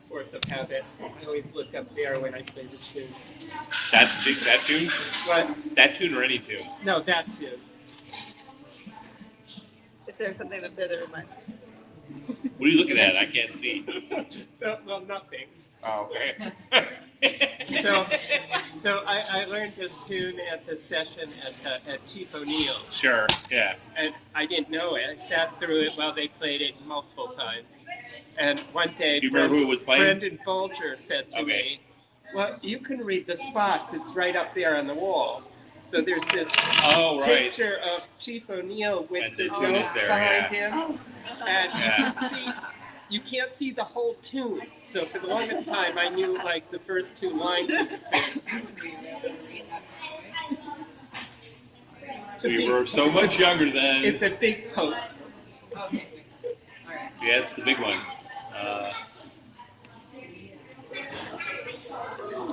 Force of habit. I always look up there when I play this tune. That tune? What? That tune or any tune? No, that tune. Is there something up there that reminds you? What are you looking at? I can't see. No, well, nothing. Oh, okay. So I learned this tune at the session at Chief O'Neill's. Sure, yeah. And I didn't know it. I sat through it while they played it multiple times. And one day, Do you remember who it was playing? Brendan Bolger said to me, well, you can read the spots. It's right up there on the wall. So there's this picture of Chief O'Neill with And the the tune is notes there, behind yeah. him. And you can't see the whole tune. So for the longest time, I knew like the first two lines of the tune. So you were so much younger then. It's a big poster. Okay. All right. Yeah, it's the big one.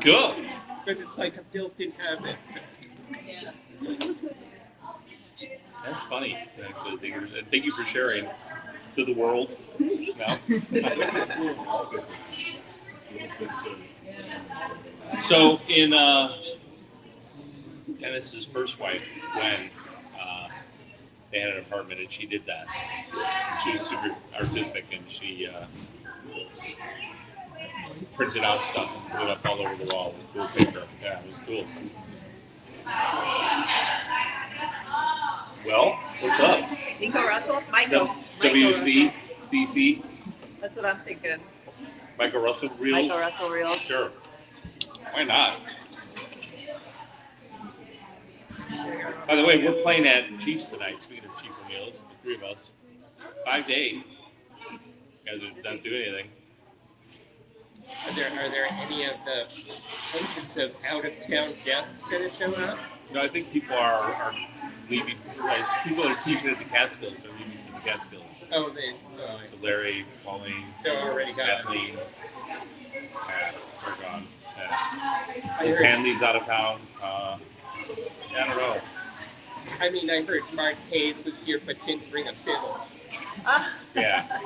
Cool. But it's like a built-in habit. Yeah. That's funny, actually. Thank you for sharing to the world. No? So in Dennis's first wife, Gwen, they had an apartment and she did that. She was super artistic and she printed out stuff and put it up all over the wall with cool paper. Yeah, it was cool. Well, what's up? Nico Russell? Michael. Michael WC, Russell. CC, That's what I'm thinking. Michael Russell Reels? Michael Russell Reels. Sure. Why not? By the way, we're playing at Chiefs tonight. Speaking of Chief O'Neill's, the three of us. 5 to 8. You guys are not doing anything. Are there any of the hundreds of out-of-town guests going to show up? No, I think people are leaving. People that are teaching at the Catskills are leaving for the Catskills. Oh, So Larry, Pauline, they're already gone. Kathleen, they're gone. Yeah. I His heard- Hanley's out of town. I don't know. I mean, I heard Mark Hayes was here but didn't bring a fiddle. Yeah.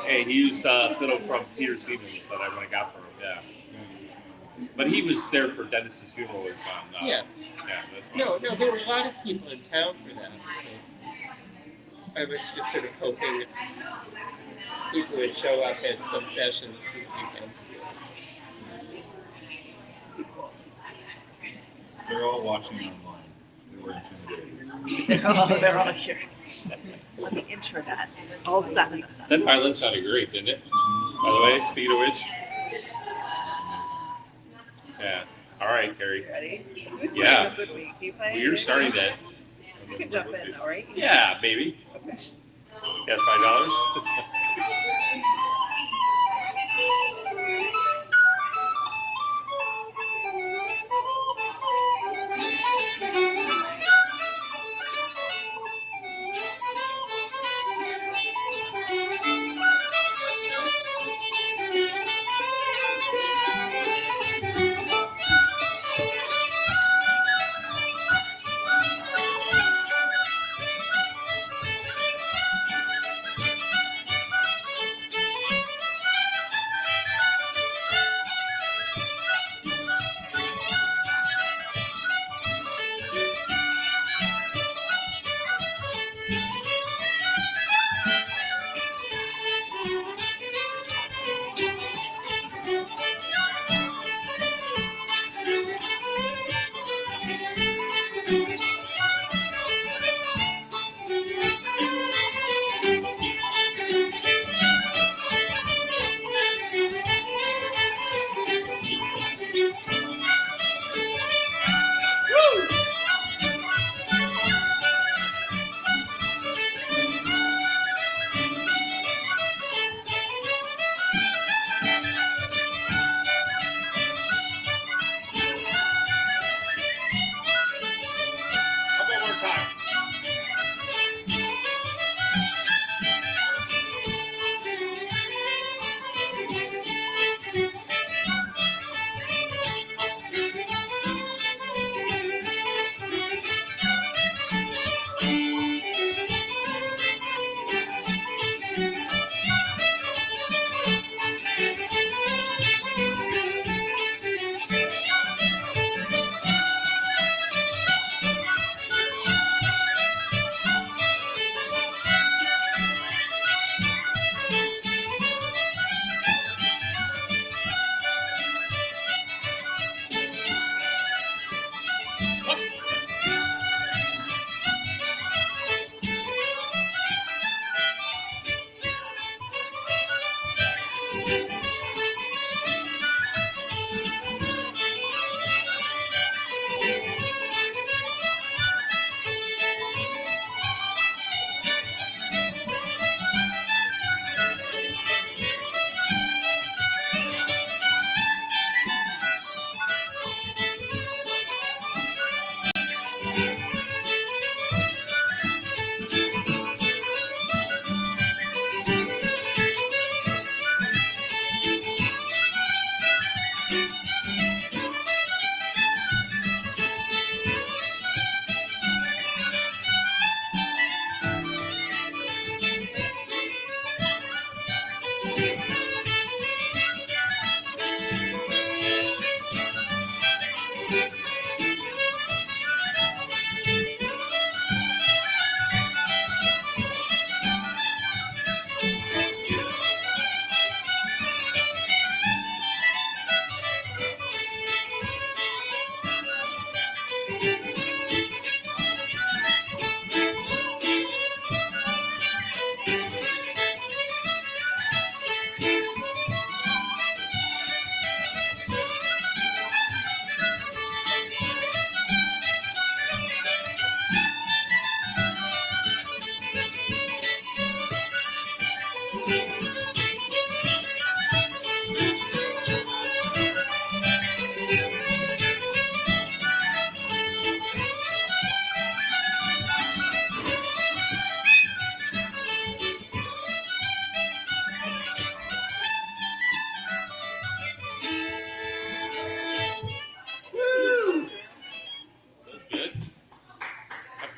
Hey, he used fiddle from Peter Siemens that I went and got for him. Yeah. But he was there for Dennis's funeral. Was on. Yeah. Yeah, that's fine. No, there were a lot of people in town for that. So I was just sort of hoping that people would show up at some sessions this weekend. They're all watching online. They were intimidated. They're all here. On the intranets. All 7 of them. That violin sounded great, didn't it? By the way, speaking of which. Yeah. All right, Carrie. Ready? Who's Yeah. playing this with me? Can you play? Well, you're starting that. You can jump in though, right? Yeah, baby. Okay. Got $5?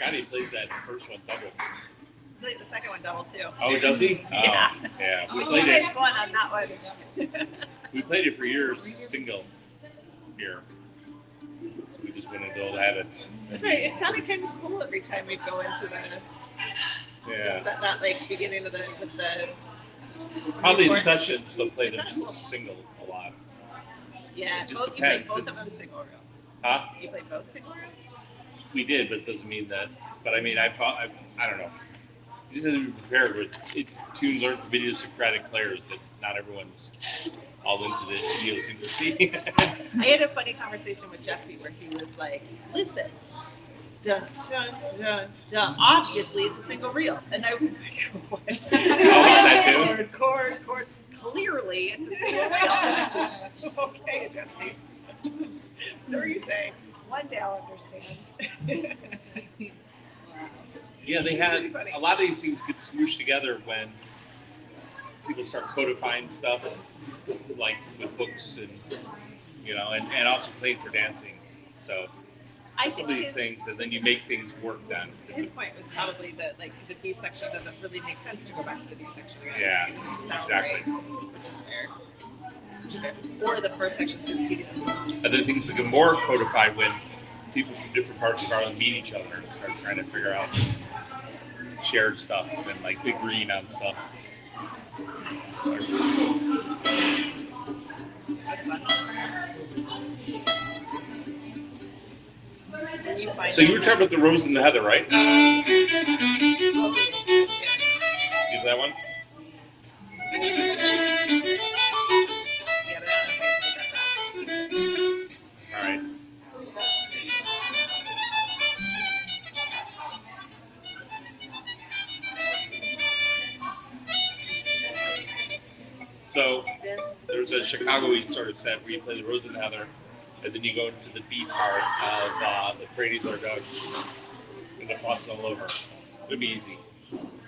Johnny plays that first one double. Plays the second one double too. Oh, does he? Oh, Yeah. yeah. We Oh, played it. Nice one on that one. We played it for years, single here. So we just went into old habits. That's right. It sounded kind of cool every time we'd go into Yeah. that like beginning of the with the. Probably in keyboard. sessions they'll play them It's cool. single a lot. Yeah, It just both, you played depends. both of It's- them single reels. Huh? You played both single reels. We did, but it doesn't mean that. But I mean, I don't know. You just have to be prepared with it. Tunes aren't for idiosyncratic players. That not everyone's all into the idiosyncrasy. I had a funny conversation with Jesse where he was like, "Listen, dun dun dun dun. Obviously, it's a single reel," and I was like, "What?" that too? Chord. Clearly, it's a single reel. And I was like, okay, Jesse. What are you saying? One day I'll understand. Yeah, they had a lot of these things get smooshed together when people start codifying stuff, like with books and and also playing for dancing. So I some think of these his, things, and then you make things work. Then his point was probably that like the B section doesn't really make sense to go back to the B section again. Yeah, It doesn't sound exactly. right, which is fair. Or the first section's repeating. and then things become more codified when people from different parts of Ireland meet each other and start trying to figure out shared stuff and like agreeing on stuff. That's fun. And you find So you were talking about the Rose and the Heather, right? Yeah. Is that one? Yeah, but I don't know if I can do that. All right. So there's a Chicago East sort of set where you play the Rose and the Heather, and then you go into the B part of the Brady's Are Dug and the Frost all over. It'll be easy.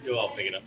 You'll all pick it up.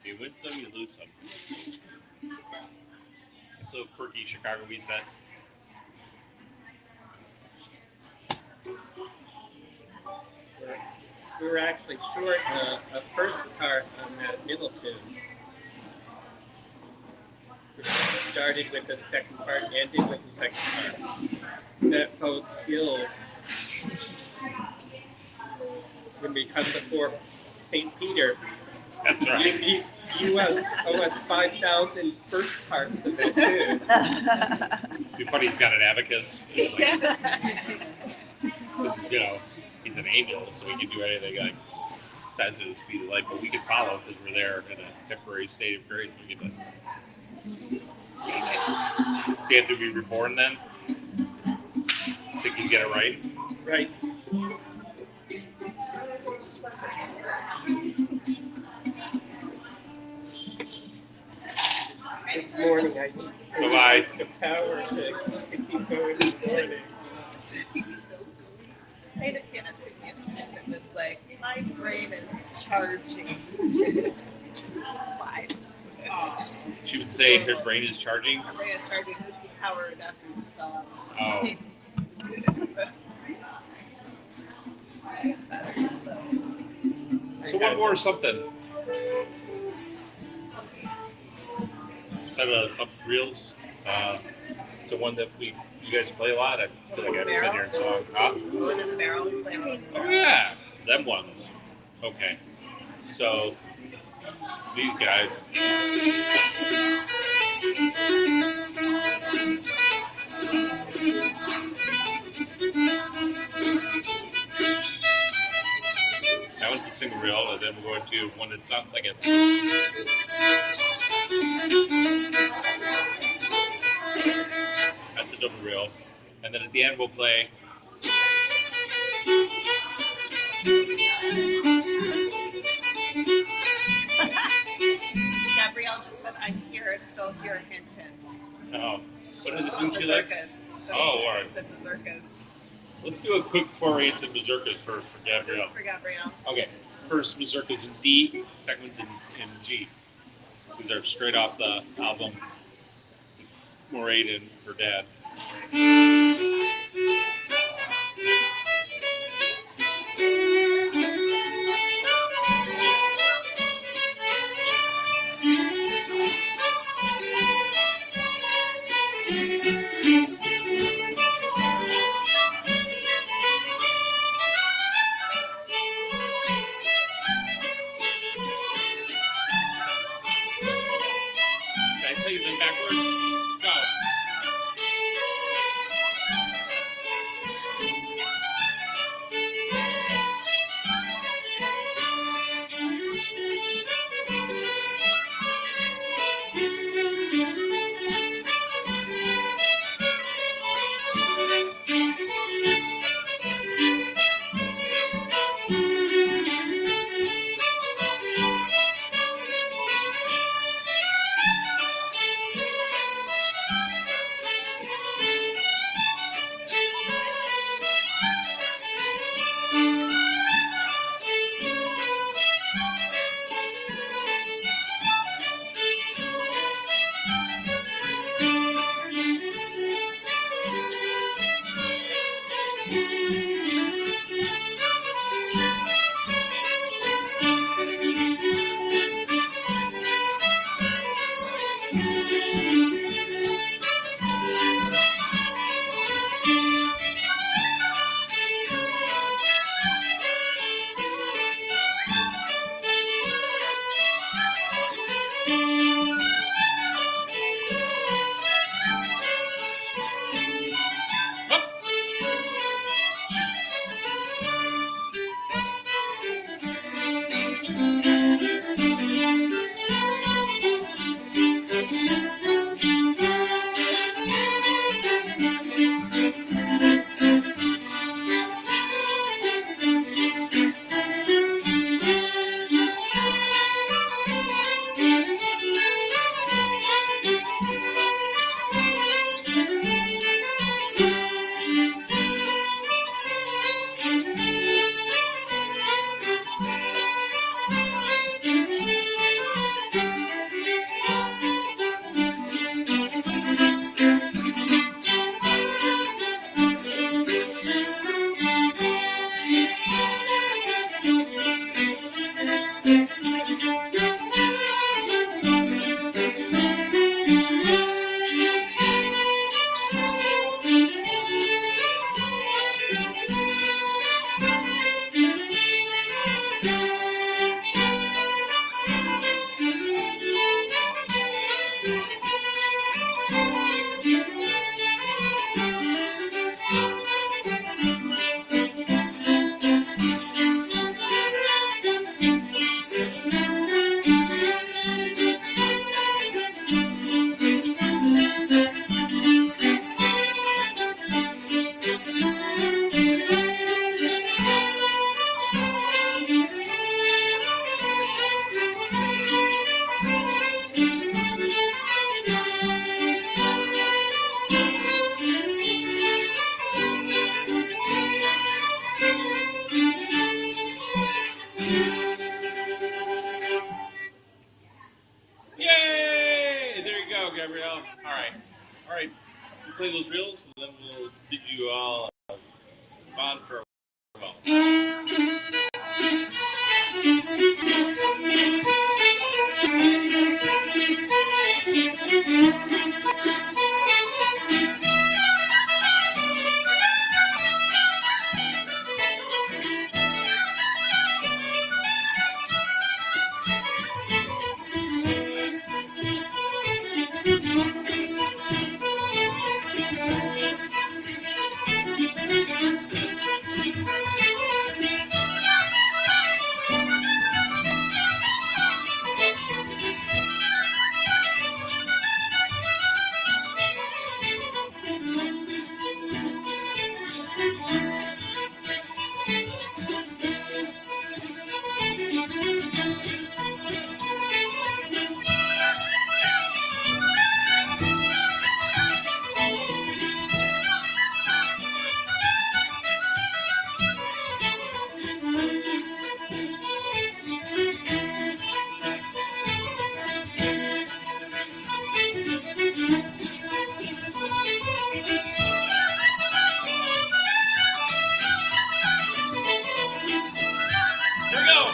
You win some, you lose some. That's a quirky Chicago reset. We were actually short a first part on that middle tune. We started with the second part and ended with the second part. That bodes ill when we come before St. Peter. That's right. You owe us 5,000 first parts of it too. It'd be funny, he's got an abacus. It's like, you know, he's an angel, so he can do anything like fast at the speed of light, but we can follow because we're there in a temporary state of grace. We get to. So you have to be reborn then? So you can get it right? Right. This morning I Bye-bye. the power to keep going in the morning. I had a pianist in yesterday that was like, my brain is charging. She's 5. She would say her brain is charging. My brain is charging. This is powered after this fell out. Oh. Battery's low. So one more something. Instead of some reels, the one that you guys play a lot. I feel like I haven't been here in so long. Huh? One in the barrel. We play one in the Oh barrel. yeah, them ones. Okay, so these guys. That one's a single reel, and then we're going to one that sounds like it. That's a double reel, and then at the end we'll play. Gabrielle just said, I'm here, still here, hint, hint. Oh, what is So it she likes? mazurkas. So Oh, all right. the mazurkas. Let's do a quick foray into mazurkas for Gabrielle. Just for Gabrielle. Okay, first mazurka's in D, second one's in G. These are straight off the album. Moraid and her dad. Can I tell you them backwards? Go. Yay! There you go, Gabrielle. All right. We'll play those reels, and then we'll bid you all fond farewell. Here we go.